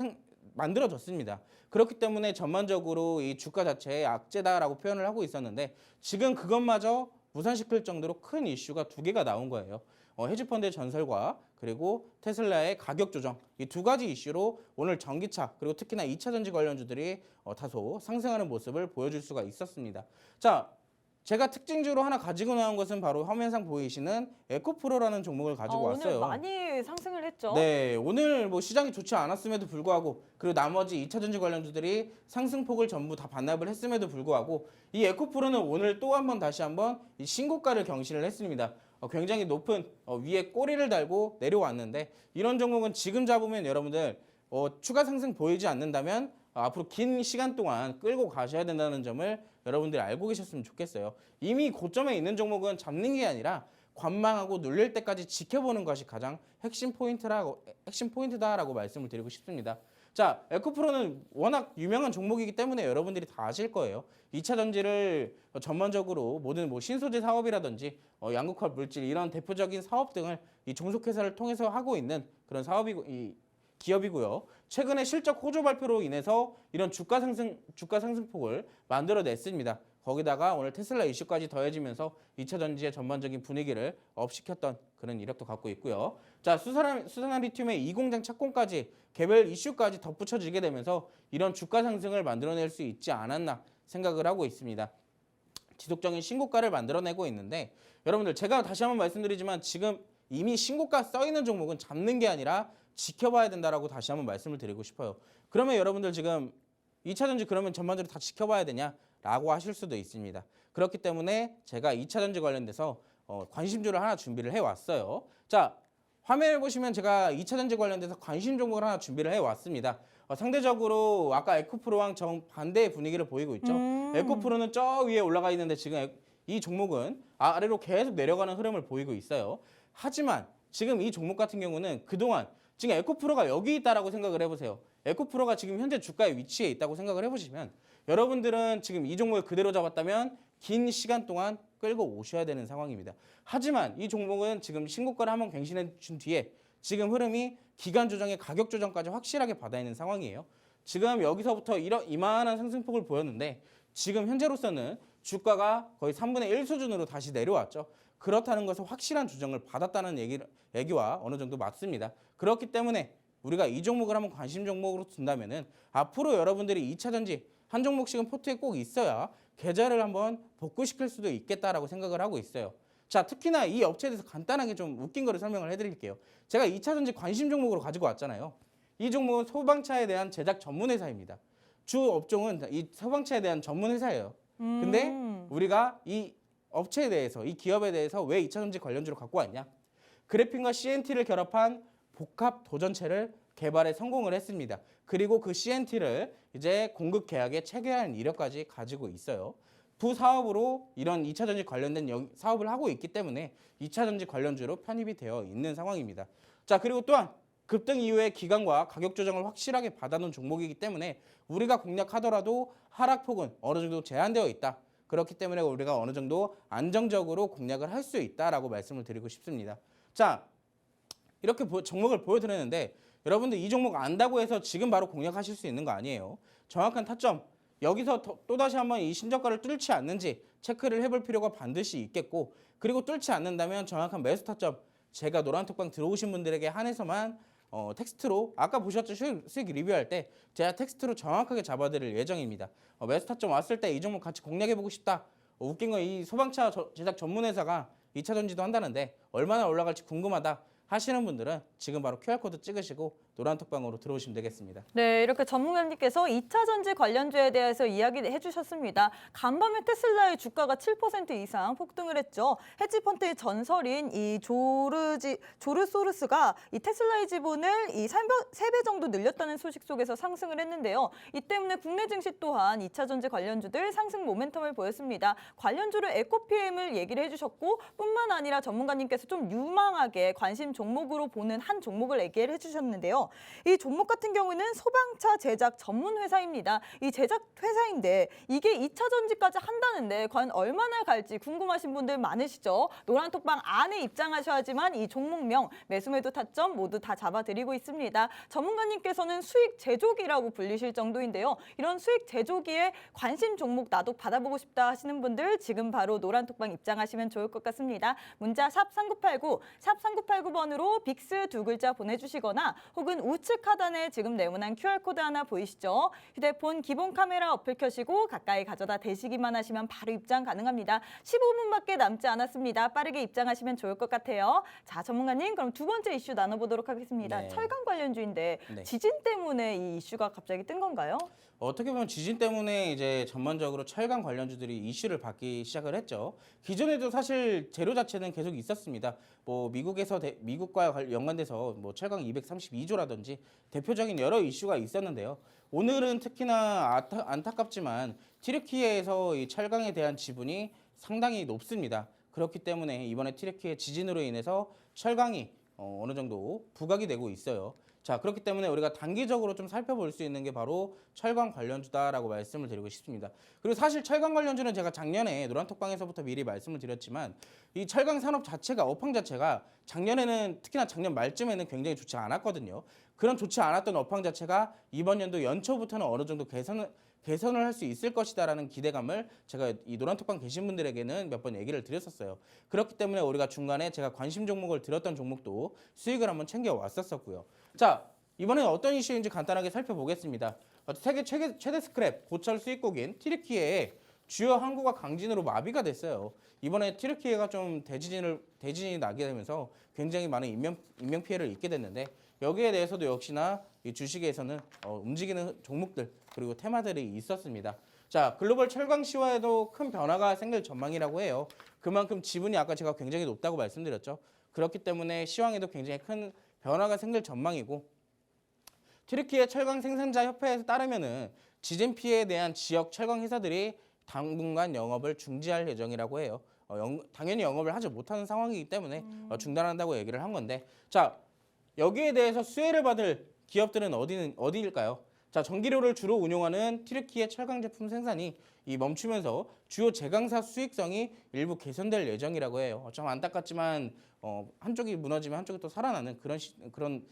만들어졌습니다. 그렇기 때문에 전반적으로 이 주가 자체의 악재다라고 표현을 하고 있었는데 지금 그것마저 무산시킬 정도로 큰 이슈가 2개가 나온 거예요. 헤지펀드의 전설과 그리고 테슬라의 가격 조정, 이 2가지 이슈로 오늘 전기차 그리고 특히나 2차 전지 관련주들이 다소 상승하는 모습을 보여줄 수가 있었습니다. 자, 제가 특징주로 하나 가지고 나온 것은 바로 화면상 보이시는 에코프로라는 종목을 가지고 왔어요. 오늘 많이 상승을 했죠. 네, 오늘 뭐 시장이 좋지 않았음에도 불구하고 그리고 나머지 2차 전지 관련주들이 상승폭을 전부 다 반납을 했음에도 불구하고 이 에코프로는 오늘 또 한 번 다시 한번 이 신고가를 경신을 했습니다. 굉장히 높은 위에 꼬리를 달고 내려왔는데 이런 종목은 지금 잡으면 여러분들 추가 상승 보이지 않는다면 앞으로 긴 시간 동안 끌고 가셔야 된다는 점을 여러분들이 알고 계셨으면 좋겠어요. 이미 고점에 있는 종목은 잡는 게 아니라 관망하고 눌릴 때까지 지켜보는 것이 가장 핵심 포인트다라고 말씀을 드리고 싶습니다. 자, 에코프로는 워낙 유명한 종목이기 때문에 여러분들이 다 아실 거예요. 2차 전지를 전반적으로 모든 신소재 사업이라든지 양극화 물질 이런 대표적인 사업 등을 이 종속회사를 통해서 하고 있는 그런 기업이고요. 최근에 실적 호조 발표로 인해서 이런 주가 상승폭을 만들어냈습니다. 거기다가 오늘 테슬라 이슈까지 더해지면서 2차 전지의 전반적인 분위기를 업시켰던 그런 이력도 갖고 있고요. 자, 수산화 리튬의 이 공장 착공까지 개별 이슈까지 덧붙여지게 되면서 이런 주가 상승을 만들어낼 수 있지 않았나 생각을 하고 있습니다. 지속적인 신고가를 만들어내고 있는데 여러분들 제가 다시 한번 말씀드리지만 지금 이미 신고가 써 있는 종목은 잡는 게 아니라 지켜봐야 된다라고 다시 한번 말씀을 드리고 싶어요. 그러면 여러분들 지금 2차 전지 그러면 전반적으로 다 지켜봐야 되냐라고 하실 수도 있습니다. 그렇기 때문에 제가 2차 전지 관련돼서 관심주를 하나 준비를 해왔어요. 자, 화면을 보시면 제가 2차 전지 관련돼서 관심 종목을 하나 준비를 해왔습니다. 상대적으로 아까 에코프로랑 정반대의 분위기를 보이고 있죠. 에코프로는 저 위에 올라가 있는데 지금 이 종목은 아래로 계속 내려가는 흐름을 보이고 있어요. 하지만 지금 이 종목 같은 경우는 그동안 지금 에코프로가 여기 있다라고 생각을 해보세요. 에코프로가 지금 현재 주가의 위치에 있다고 생각을 해보시면 여러분들은 지금 이 종목을 그대로 잡았다면 긴 시간 동안 끌고 오셔야 되는 상황입니다. 하지만 이 종목은 지금 신고가를 한번 갱신해 준 뒤에 지금 흐름이 기간 조정의 가격 조정까지 확실하게 받아 있는 상황이에요. 지금 여기서부터 이만한 상승폭을 보였는데 지금 현재로서는 주가가 거의 3분의 1 수준으로 다시 내려왔죠. 그렇다는 것은 확실한 조정을 받았다는 얘기와 어느 정도 맞습니다. 그렇기 때문에 우리가 이 종목을 한번 관심 종목으로 둔다면은 앞으로 여러분들이 2차 전지 한 종목씩은 포트에 꼭 있어야 계좌를 한번 복구시킬 수도 있겠다라고 생각을 하고 있어요. 자, 특히나 이 업체에 대해서 간단하게 좀 웃긴 거를 설명을 해드릴게요. 제가 2차 전지 관심 종목으로 가지고 왔잖아요. 이 종목은 소방차에 대한 제작 전문 회사입니다. 주 업종은 이 소방차에 대한 전문 회사예요. 근데 우리가 이 업체에 대해서, 이 기업에 대해서 왜 2차 전지 관련주로 갖고 왔냐? 그래핀과 CNT를 결합한 복합 도전체를 개발에 성공을 했습니다. 그리고 그 CNT를 이제 공급 계약에 체결하는 이력까지 가지고 있어요. 부사업으로 이런 2차 전지 관련된 사업을 하고 있기 때문에 2차 전지 관련주로 편입이 되어 있는 상황입니다. 자, 그리고 또한 급등 이후에 기간과 가격 조정을 확실하게 받아놓은 종목이기 때문에 우리가 공략하더라도 하락폭은 어느 정도 제한되어 있다. 그렇기 때문에 우리가 어느 정도 안정적으로 공략을 할 수 있다라고 말씀을 드리고 싶습니다. 자, 이렇게 종목을 보여드렸는데 여러분들 이 종목 안다고 해서 지금 바로 공략하실 수 있는 거 아니에요. 정확한 타점, 여기서 또다시 한번 이 신저가를 뚫지 않는지 체크를 해볼 필요가 반드시 있겠고, 그리고 뚫지 않는다면 정확한 매수 타점, 제가 노란톡방 들어오신 분들에게 한해서만 텍스트로 아까 보셨죠? 수익 리뷰할 때 제가 텍스트로 정확하게 잡아드릴 예정입니다. 매수 타점 왔을 때 이 종목 같이 공략해보고 싶다. 웃긴 건 이 소방차 제작 전문 회사가 2차 전지도 한다는데 얼마나 올라갈지 궁금하다 하시는 분들은 지금 바로 QR코드 찍으시고 노란톡방으로 들어오시면 되겠습니다. 네, 이렇게 전문가님께서 2차 전지 관련주에 대해서 이야기해 주셨습니다. 간밤에 테슬라의 주가가 7% 이상 폭등을 했죠. 헤지펀드의 전설인 이 조르소르스가 이 테슬라의 지분을 이 3배 정도 늘렸다는 소식 속에서 상승을 했는데요. 이 때문에 국내 증시 또한 2차 전지 관련주들 상승 모멘텀을 보였습니다. 관련주를 에코PM을 얘기를 해주셨고 뿐만 아니라 전문가님께서 좀 유망하게 관심 종목으로 보는 한 종목을 얘기를 해주셨는데요. 이 종목 같은 경우는 소방차 제작 전문 회사입니다. 이 제작 회사인데 이게 2차 전지까지 한다는데 과연 얼마나 갈지 궁금하신 분들 많으시죠? 노란톡방 안에 입장하셔야지만 이 종목명, 매수매도 타점 모두 다 잡아드리고 있습니다. 전문가님께서는 수익 제조기라고 불리실 정도인데요. 이런 수익 제조기에 관심 종목 나도 받아보고 싶다 하시는 분들 지금 바로 노란톡방 입장하시면 좋을 것 같습니다. 문자 샵 3989, 샵 3989번으로 빅스 두 글자 보내주시거나 혹은 우측 하단에 지금 네모난 QR코드 하나 보이시죠? 휴대폰 기본 카메라 어플 켜시고 가까이 가져다 대시기만 하시면 바로 입장 가능합니다. 15분밖에 남지 않았습니다. 빠르게 입장하시면 좋을 것 같아요. 자, 전문가님 그럼 두 번째 이슈 나눠보도록 하겠습니다. 네. 철강 관련주인데 네. 지진 때문에 이 이슈가 갑자기 뜬 건가요? 어떻게 보면 지진 때문에 이제 전반적으로 철강 관련주들이 이슈를 받기 시작을 했죠. 기존에도 사실 재료 자체는 계속 있었습니다. 뭐 미국에서 미국과 연관돼서 뭐 철강 232조라든지 대표적인 여러 이슈가 있었는데요. 오늘은 특히나 안타깝지만 튀르키예에서 이 철강에 대한 지분이 상당히 높습니다. 그렇기 때문에 이번에 튀르키예 지진으로 인해서 철강이 어느 정도 부각이 되고 있어요. 자, 그렇기 때문에 우리가 단기적으로 좀 살펴볼 수 있는 게 바로 철강 관련주다라고 말씀을 드리고 싶습니다. 그리고 사실 철강 관련주는 제가 작년에 노란톡방에서부터 미리 말씀을 드렸지만 이 철강 산업 자체가 업황 자체가 작년에는 특히나 작년 말쯤에는 굉장히 좋지 않았거든요. 그런 좋지 않았던 업황 자체가 이번 연도 연초부터는 어느 정도 개선을 할 수 있을 것이다라는 기대감을 제가 이 노란톡방 계신 분들에게는 몇 번 얘기를 드렸었어요. 그렇기 때문에 우리가 중간에 제가 관심 종목을 들었던 종목도 수익을 한번 챙겨 왔었고요. 자, 이번에는 어떤 이슈인지 간단하게 살펴보겠습니다. 세계 최대 스크랩 고철 수입국인 튀르키예의 주요 항구가 강진으로 마비가 됐어요. 이번에 튀르키예가 좀 대지진이 나게 되면서 굉장히 많은 인명 피해를 입게 됐는데 여기에 대해서도 역시나 이 주식에서는 움직이는 종목들 그리고 테마들이 있었습니다. 자, 글로벌 철강 시황에도 큰 변화가 생길 전망이라고 해요. 그만큼 지분이 아까 제가 굉장히 높다고 말씀드렸죠. 그렇기 때문에 시황에도 굉장히 큰 변화가 생길 전망이고 튀르키예 철강 생산자 협회에 따르면은 지진 피해에 대한 지역 철강 회사들이 당분간 영업을 중지할 예정이라고 해요. 당연히 영업을 하지 못하는 상황이기 때문에 중단한다고 얘기를 한 건데, 자, 여기에 대해서 수혜를 받을 기업들은 어디일까요? 자, 전기료를 주로 운용하는 튀르키예 철강 제품 생산이 멈추면서 주요 제강사 수익성이 일부 개선될 예정이라고 해요. 좀 안타깝지만 한쪽이 무너지면 한쪽이 또 살아나는 그런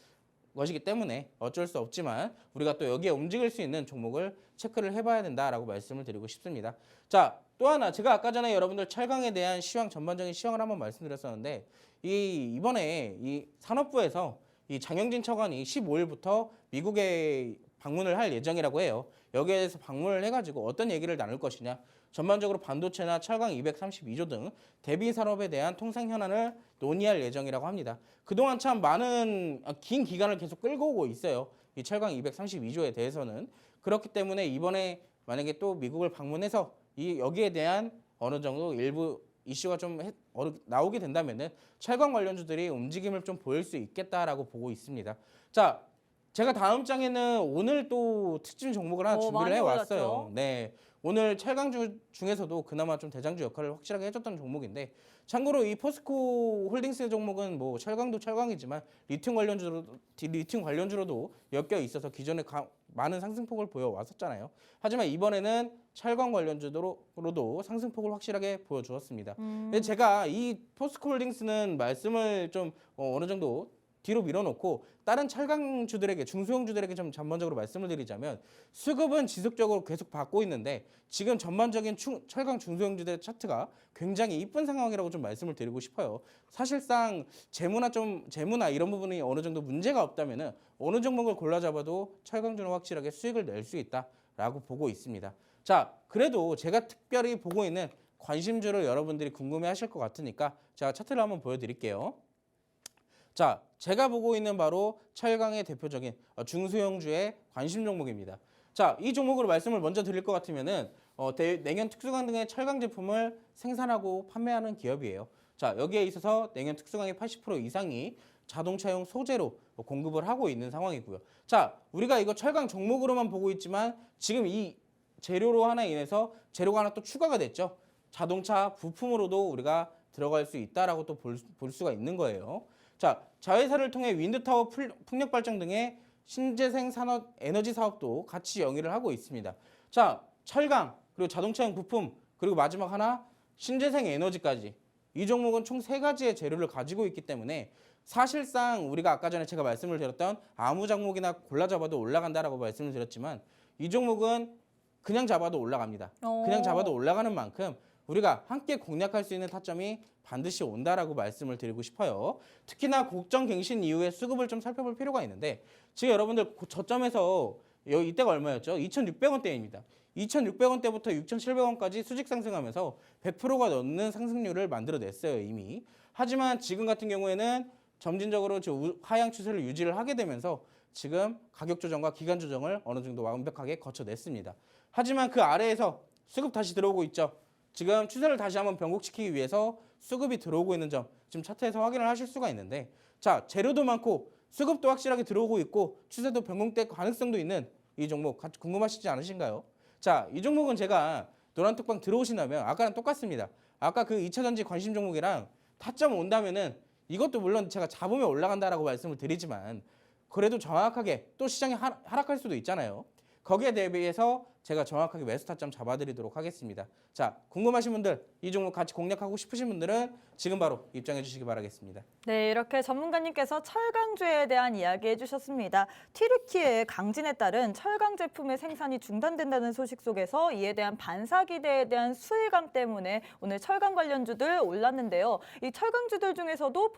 것이기 때문에 어쩔 수 없지만 우리가 또 여기에 움직일 수 있는 종목을 체크를 해봐야 된다라고 말씀을 드리고 싶습니다. 자, 또 하나 제가 아까 전에 여러분들 철강에 대한 시황 전반적인 시황을 한번 말씀드렸었는데 이번에 이 산업부에서 이 장영진 차관이 15일부터 미국에 방문을 할 예정이라고 해요. 여기에 대해서 방문을 해가지고 어떤 얘기를 나눌 것이냐. 전반적으로 반도체나 철강 232조 등 대비 산업에 대한 통상 현안을 논의할 예정이라고 합니다. 그동안 참 많은 긴 기간을 계속 끌고 오고 있어요. 이 철강 232조에 대해서는. 그렇기 때문에 이번에 만약에 또 미국을 방문해서 여기에 대한 어느 정도 일부 이슈가 좀 나오게 된다면은 철강 관련주들이 움직임을 좀 보일 수 있겠다라고 보고 있습니다. 자, 제가 다음 장에는 오늘 또 특징 종목을 하나 준비를 해왔어요. 네, 오늘 철강주 중에서도 그나마 좀 대장주 역할을 확실하게 해줬던 종목인데, 참고로 이 포스코 홀딩스 종목은 뭐 철강도 철강이지만 리튬 관련주로도 엮여 있어서 기존에 많은 상승폭을 보여왔었잖아요. 하지만 이번에는 철강 관련주로도 상승폭을 확실하게 보여주었습니다. 근데 제가 이 포스코 홀딩스는 말씀을 좀 어느 정도 뒤로 밀어놓고 다른 철강주들에게 중소형주들에게 좀 전반적으로 말씀을 드리자면 수급은 지속적으로 계속 받고 있는데 지금 전반적인 철강 중소형주들의 차트가 굉장히 이쁜 상황이라고 좀 말씀을 드리고 싶어요. 사실상 재무나 이런 부분이 어느 정도 문제가 없다면은 어느 종목을 골라 잡아도 철강주는 확실하게 수익을 낼 수 있다라고 보고 있습니다. 자, 그래도 제가 특별히 보고 있는 관심주를 여러분들이 궁금해하실 것 같으니까 제가 차트를 한번 보여드릴게요. 자, 제가 보고 있는 바로 철강의 대표적인 중소형주의 관심 종목입니다. 자, 이 종목으로 말씀을 먼저 드릴 것 같으면은 냉연 특수강 등의 철강 제품을 생산하고 판매하는 기업이에요. 자, 여기에 있어서 냉연 특수강의 80% 이상이 자동차용 소재로 공급을 하고 있는 상황이고요. 자, 우리가 이거 철강 종목으로만 보고 있지만 지금 이 재료로 하나 인해서 재료가 하나 또 추가가 됐죠. 자동차 부품으로도 우리가 들어갈 수 있다라고 또 볼 수가 있는 거예요. 자, 자회사를 통해 윈드타워 풍력 발전 등의 신재생 산업 에너지 사업도 같이 영위를 하고 있습니다. 자, 철강, 그리고 자동차용 부품, 그리고 마지막 하나 신재생 에너지까지. 이 종목은 총 3가지의 재료를 가지고 있기 때문에 사실상 우리가 아까 전에 제가 말씀을 드렸던 아무 종목이나 골라 잡아도 올라간다라고 말씀을 드렸지만 이 종목은 그냥 잡아도 올라갑니다. 그냥 잡아도 올라가는 만큼 우리가 함께 공략할 수 있는 타점이 반드시 온다라고 말씀을 드리고 싶어요. 특히나 국정 갱신 이후에 수급을 좀 살펴볼 필요가 있는데 지금 여러분들 저점에서 이때가 얼마였죠? 2,600원대입니다. 2,600원대부터 6,700원까지 수직 상승하면서 100%가 넘는 상승률을 만들어냈어요, 이미. 하지만 지금 같은 경우에는 점진적으로 하향 추세를 유지를 하게 되면서 지금 가격 조정과 기간 조정을 어느 정도 완벽하게 거쳐냈습니다. 하지만 그 아래에서 수급 다시 들어오고 있죠. 지금 추세를 다시 한번 변곡시키기 위해서 수급이 들어오고 있는 점 지금 차트에서 확인을 하실 수가 있는데, 자, 재료도 많고 수급도 확실하게 들어오고 있고 추세도 변곡될 가능성도 있는 이 종목 같이 궁금하시지 않으신가요? 자, 이 종목은 제가 노란톡방 들어오신다면 아까랑 똑같습니다. 아까 그 2차전지 관심 종목이랑 타점 온다면은 이것도 물론 제가 잡으면 올라간다라고 말씀을 드리지만 그래도 정확하게 또 시장이 하락할 수도 있잖아요. 거기에 대비해서 제가 정확하게 매수 타점 잡아드리도록 하겠습니다. 자, 궁금하신 분들, 이 종목 같이 공략하고 싶으신 분들은 지금 바로 입장해 주시기 바라겠습니다. 네, 이렇게 전문가님께서 철강주에 대한 이야기 해주셨습니다. 튀르키예의 강진에 따른 철강 제품의 생산이 중단된다는 소식 속에서 이에 대한 반사 기대에 대한 수혜감 때문에 오늘 철강 관련주들 올랐는데요. 이 철강주들 중에서도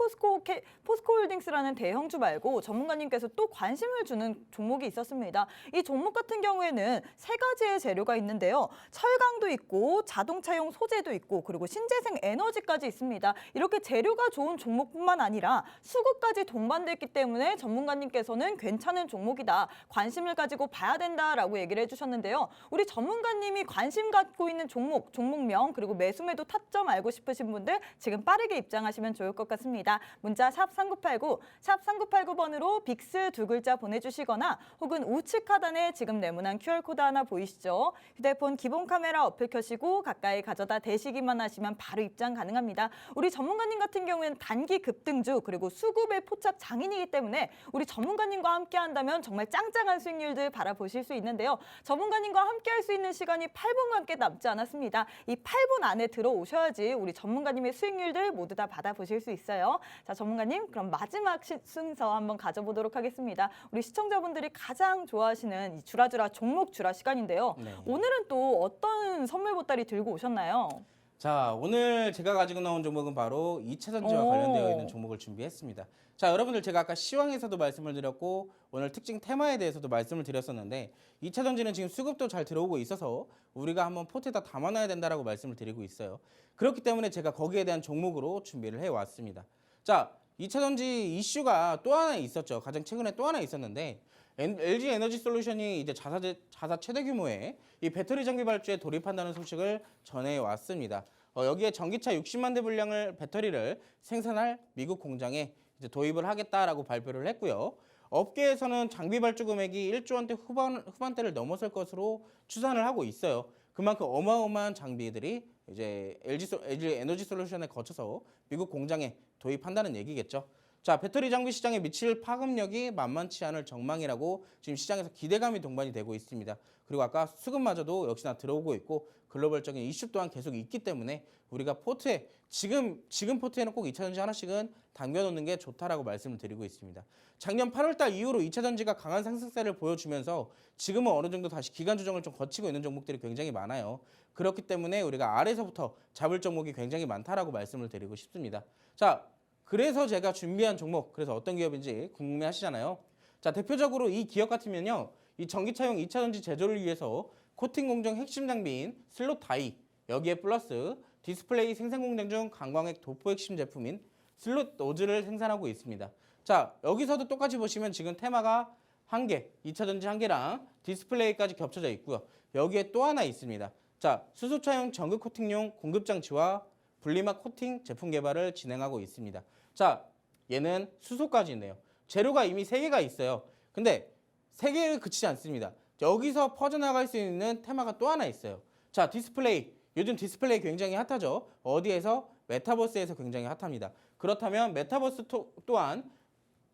포스코홀딩스라는 대형주 말고 전문가님께서 또 관심을 주는 종목이 있었습니다. 이 종목 같은 경우에는 세 가지의 재료가 있는데요. 철강도 있고 자동차용 소재도 있고 그리고 신재생 에너지까지 있습니다. 이렇게 재료가 좋은 종목뿐만 아니라 수급까지 동반됐기 때문에 전문가님께서는 괜찮은 종목이다. 관심을 가지고 봐야 된다라고 얘기를 해주셨는데요. 우리 전문가님이 관심 갖고 있는 종목명 그리고 매수매도 타점 알고 싶으신 분들 지금 빠르게 입장하시면 좋을 것 같습니다. 문자 샵 3989, 샵 3989번으로 빅스 두 글자 보내주시거나 혹은 우측 하단에 지금 네모난 QR코드 하나 보이시죠? 휴대폰 기본 카메라 어플 켜시고 가까이 가져다 대시기만 하시면 바로 입장 가능합니다. 우리 전문가님 같은 경우에는 단기 급등주 그리고 수급의 포착 장인이기 때문에 우리 전문가님과 함께 한다면 정말 짱짱한 수익률들 바라보실 수 있는데요. 전문가님과 함께 할 수 있는 시간이 8분밖에 남지 않았습니다. 이 8분 안에 들어오셔야지 우리 전문가님의 수익률들 모두 다 받아보실 수 있어요. 자, 전문가님 그럼 마지막 순서 한번 가져보도록 하겠습니다. 우리 시청자분들이 가장 좋아하시는 이 주라주라 종목 주라 시간인데요. 네. 오늘은 또 어떤 선물 보따리 들고 오셨나요? 자, 오늘 제가 가지고 나온 종목은 바로 2차전지와 오. 관련되어 있는 종목을 준비했습니다. 자, 여러분들 제가 아까 시황에서도 말씀을 드렸고 오늘 특징 테마에 대해서도 말씀을 드렸었는데 2차전지는 지금 수급도 잘 들어오고 있어서 우리가 한번 포트에다 담아놔야 된다라고 말씀을 드리고 있어요. 그렇기 때문에 제가 거기에 대한 종목으로 준비를 해왔습니다. 자, 2차전지 이슈가 또 하나 있었죠. 가장 최근에 또 하나 있었는데 LG 에너지 솔루션이 이제 자사 최대 규모의 이 배터리 장비 발주에 돌입한다는 소식을 전해왔습니다. 여기에 전기차 60만 대 분량을 배터리를 생산할 미국 공장에 이제 도입을 하겠다라고 발표를 했고요. 업계에서는 장비 발주 금액이 1조 원대 후반대를 넘어설 것으로 추산을 하고 있어요. 그만큼 어마어마한 장비들이 이제 LG 에너지 솔루션에 거쳐서 미국 공장에 도입한다는 얘기겠죠. 자, 배터리 장비 시장에 미칠 파급력이 만만치 않을 전망이라고 지금 시장에서 기대감이 동반이 되고 있습니다. 그리고 아까 수급마저도 역시나 들어오고 있고 글로벌적인 이슈 또한 계속 있기 때문에 우리가 포트에 지금 포트에는 꼭 2차전지 하나씩은 당겨놓는 게 좋다라고 말씀을 드리고 있습니다. 작년 8월달 이후로 2차전지가 강한 상승세를 보여주면서 지금은 어느 정도 다시 기간 조정을 좀 거치고 있는 종목들이 굉장히 많아요. 그렇기 때문에 우리가 아래서부터 잡을 종목이 굉장히 많다라고 말씀을 드리고 싶습니다. 자, 그래서 제가 준비한 종목, 그래서 어떤 기업인지 궁금해하시잖아요. 자, 대표적으로 이 기업 같으면요, 이 전기차용 2차전지 제조를 위해서 코팅 공정 핵심 장비인 슬롯 다이, 여기에 플러스 디스플레이 생산 공정 중 강광핵 도포 핵심 제품인 슬롯 노즐을 생산하고 있습니다. 자, 여기서도 똑같이 보시면 지금 테마가 한 개, 2차전지 한 개랑 디스플레이까지 겹쳐져 있고요. 여기에 또 하나 있습니다. 자, 수소차용 전극 코팅용 공급 장치와 분리막 코팅 제품 개발을 진행하고 있습니다. 자, 얘는 수소까지 있네요. 재료가 이미 3개가 있어요. 근데 3개에 그치지 않습니다. 여기서 퍼져나갈 수 있는 테마가 또 하나 있어요. 자, 디스플레이. 요즘 디스플레이 굉장히 핫하죠. 어디에서? 메타버스에서 굉장히 핫합니다. 그렇다면 메타버스 또한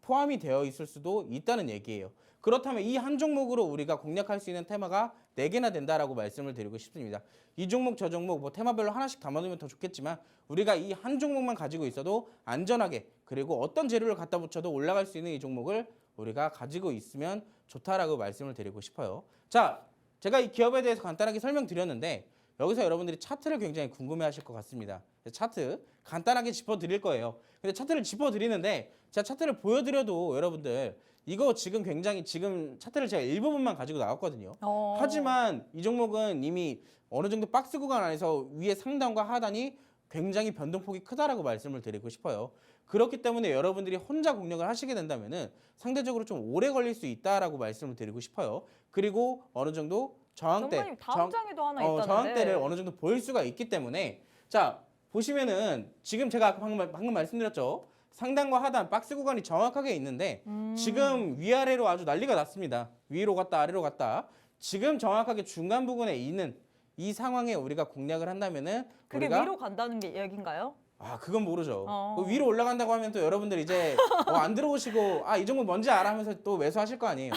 포함이 되어 있을 수도 있다는 얘기예요. 그렇다면 이 한 종목으로 우리가 공략할 수 있는 테마가 4개나 된다라고 말씀을 드리고 싶습니다. 이 종목 저 종목 뭐 테마별로 하나씩 담아두면 더 좋겠지만 우리가 이 한 종목만 가지고 있어도 안전하게 그리고 어떤 재료를 갖다 붙여도 올라갈 수 있는 이 종목을 우리가 가지고 있으면 좋다라고 말씀을 드리고 싶어요. 자, 제가 이 기업에 대해서 간단하게 설명드렸는데 여기서 여러분들이 차트를 굉장히 궁금해하실 것 같습니다. 차트 간단하게 짚어드릴 거예요. 근데 차트를 짚어드리는데 제가 차트를 보여드려도 여러분들 이거 지금 굉장히 지금 차트를 제가 일부분만 가지고 나왔거든요. 하지만 이 종목은 이미 어느 정도 박스 구간 안에서 위에 상단과 하단이 굉장히 변동폭이 크다라고 말씀을 드리고 싶어요. 그렇기 때문에 여러분들이 혼자 공략을 하시게 된다면은 상대적으로 좀 오래 걸릴 수 있다라고 말씀을 드리고 싶어요. 그리고 어느 정도 저항대, 전문가님 다음 장에도 하나 있다는데. 저항대를 어느 정도 보일 수가 있기 때문에 자 보시면은 지금 제가 아까 방금 말씀드렸죠. 상단과 하단 박스 구간이 정확하게 있는데 지금 위아래로 아주 난리가 났습니다. 위로 갔다 아래로 갔다. 지금 정확하게 중간 부분에 있는 이 상황에 우리가 공략을 한다면은 그게 우리가 위로 간다는 게 얘기인가요? 아 그건 모르죠. 어. 그 위로 올라간다고 하면 또 여러분들 이제 안 들어오시고 이 종목 뭔지 알아 하면서 또 매수하실 거 아니에요.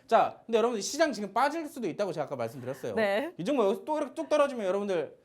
자, 근데 여러분들 시장 지금 빠질 수도 있다고 제가 아까 말씀드렸어요. 네. 이 종목 여기서 또 이렇게 뚝 떨어지면 여러분들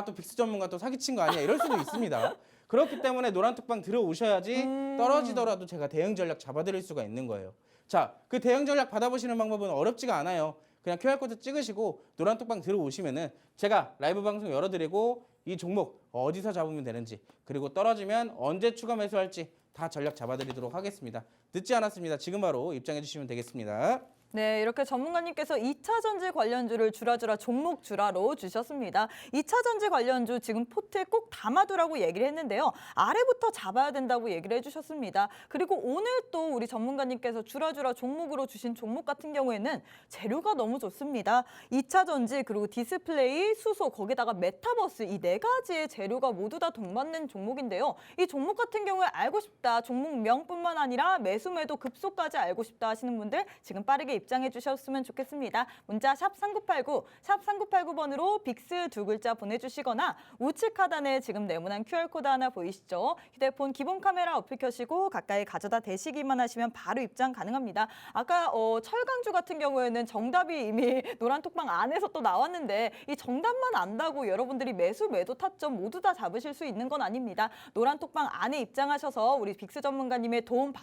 또 빅스 전문가 또 사기친 거 아니야 이럴 수도 있습니다. 그렇기 때문에 노란 톡방 들어오셔야지 떨어지더라도 제가 대응 전략 잡아드릴 수가 있는 거예요. 자, 그 대응 전략 받아보시는 방법은 어렵지가 않아요. 그냥 QR코드 찍으시고 노란 톡방 들어오시면은 제가 라이브 방송 열어드리고 이 종목 어디서 잡으면 되는지 그리고 떨어지면 언제 추가 매수할지 다 전략 잡아드리도록 하겠습니다. 늦지 않았습니다. 지금 바로 입장해 주시면 되겠습니다. 네, 이렇게 전문가님께서 2차 전지 관련주를 주라주라 종목 주라로 주셨습니다. 2차 전지 관련주 지금 포트에 꼭 담아두라고 얘기를 했는데요. 아래부터 잡아야 된다고 얘기를 해주셨습니다. 그리고 오늘 또 우리 전문가님께서 주라주라 종목으로 주신 종목 같은 경우에는 재료가 너무 좋습니다. 2차 전지 그리고 디스플레이, 수소, 거기다가 메타버스 이 네 가지의 재료가 모두 다 동맞는 종목인데요. 이 종목 같은 경우에 알고 싶다, 종목명뿐만 아니라 매수 매도 급소까지 알고 싶다 하시는 분들 지금 빠르게 입장해 주셨으면 좋겠습니다. 문자 샵 3989, 샵 3989번으로 빅스 두 글자 보내주시거나 우측 하단에 지금 네모난 QR코드 하나 보이시죠? 휴대폰 기본 카메라 어플 켜시고 가까이 가져다 대시기만 하시면 바로 입장 가능합니다. 아까 철강주 같은 경우에는 정답이 이미 노란 톡방 안에서 또 나왔는데 이 정답만 안다고 여러분들이 매수 매도 타점 모두 다 잡으실 수 있는 건 아닙니다. 노란 톡방 안에 입장하셔서 우리 빅스 전문가님의 도움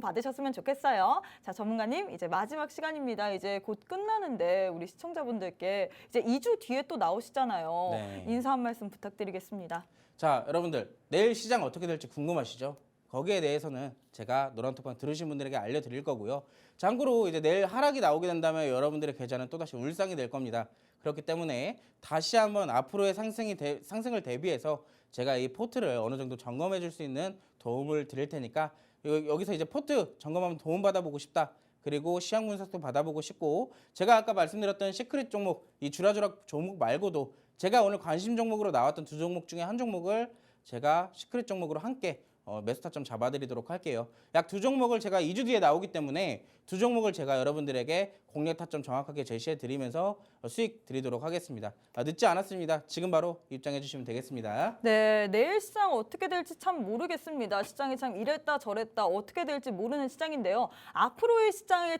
받으셨으면 좋겠어요. 자, 전문가님 이제 마지막 시간입니다. 이제 곧 끝나는데 우리 시청자분들께 이제 2주 뒤에 또 나오시잖아요. 네. 인사 한 말씀 부탁드리겠습니다. 자, 여러분들 내일 시장 어떻게 될지 궁금하시죠? 거기에 대해서는 제가 노란톡방 들으신 분들에게 알려드릴 거고요. 참고로 이제 내일 하락이 나오게 된다면 여러분들의 계좌는 또다시 울상이 될 겁니다. 그렇기 때문에 다시 한번 앞으로의 상승을 대비해서 제가 이 포트를 어느 정도 점검해 줄 수 있는 도움을 드릴 테니까 여기서 이제 포트 점검하면 도움 받아보고 싶다. 그리고 시황 분석도 받아보고 싶고 제가 아까 말씀드렸던 시크릿 종목, 이 주라주라 종목 말고도 제가 오늘 관심 종목으로 나왔던 두 종목 중에 한 종목을 제가 시크릿 종목으로 함께 매수 타점 잡아드리도록 할게요. 약 두 종목을 제가 2주 뒤에 나오기 때문에 두 종목을 제가 여러분들에게 공략 타점 정확하게 제시해 드리면서 수익 드리도록 하겠습니다. 늦지 않았습니다. 지금 바로 입장해 주시면 되겠습니다. 네, 내일 시장 어떻게 될지 참 모르겠습니다. 시장이 참 이랬다 저랬다 어떻게 될지 모르는 시장인데요. 앞으로의 시장에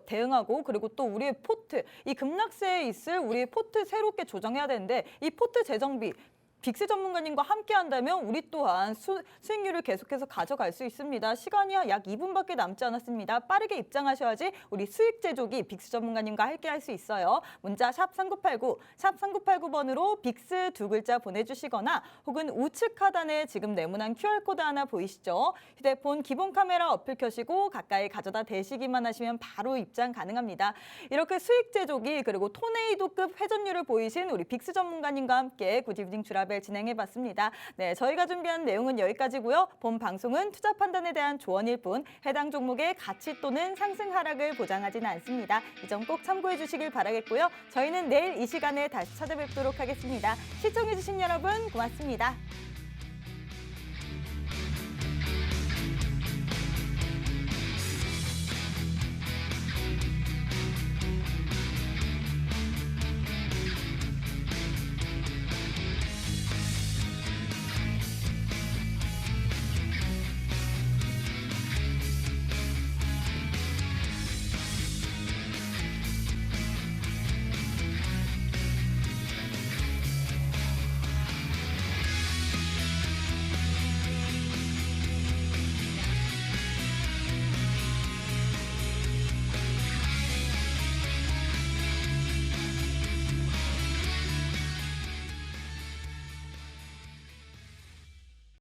대응하고 그리고 또 우리의 포트, 이 급락세에 있을 우리의 포트 새롭게 조정해야 되는데 이 포트 재정비 빅스 전문가님과 함께 한다면 우리 또한 수익률을 계속해서 가져갈 수 있습니다. 시간이 약 2분밖에 남지 않았습니다. 빠르게 입장하셔야지 우리 수익 제조기 빅스 전문가님과 함께 할 수 있어요. 문자 샵 3989, 샵 3989번으로 빅스 두 글자 보내주시거나 혹은 우측 하단에 지금 네모난 QR코드 하나 보이시죠? 휴대폰 기본 카메라 어플 켜시고 가까이 가져다 대시기만 하시면 바로 입장 가능합니다. 이렇게 수익 제조기 그리고 토네이도급 회전율을 보이신 우리 빅스 전문가님과 함께 굿이브닝 주라벨 진행해봤습니다. 네, 저희가 준비한 내용은 여기까지고요. 본 방송은 투자 판단에 대한 조언일 뿐 해당 종목의 가치 또는 상승 하락을 보장하지는 않습니다. 이 점 꼭 참고해 주시길 바라겠고요. 저희는 내일 이 시간에 다시 찾아뵙도록 하겠습니다. 시청해주신 여러분 고맙습니다.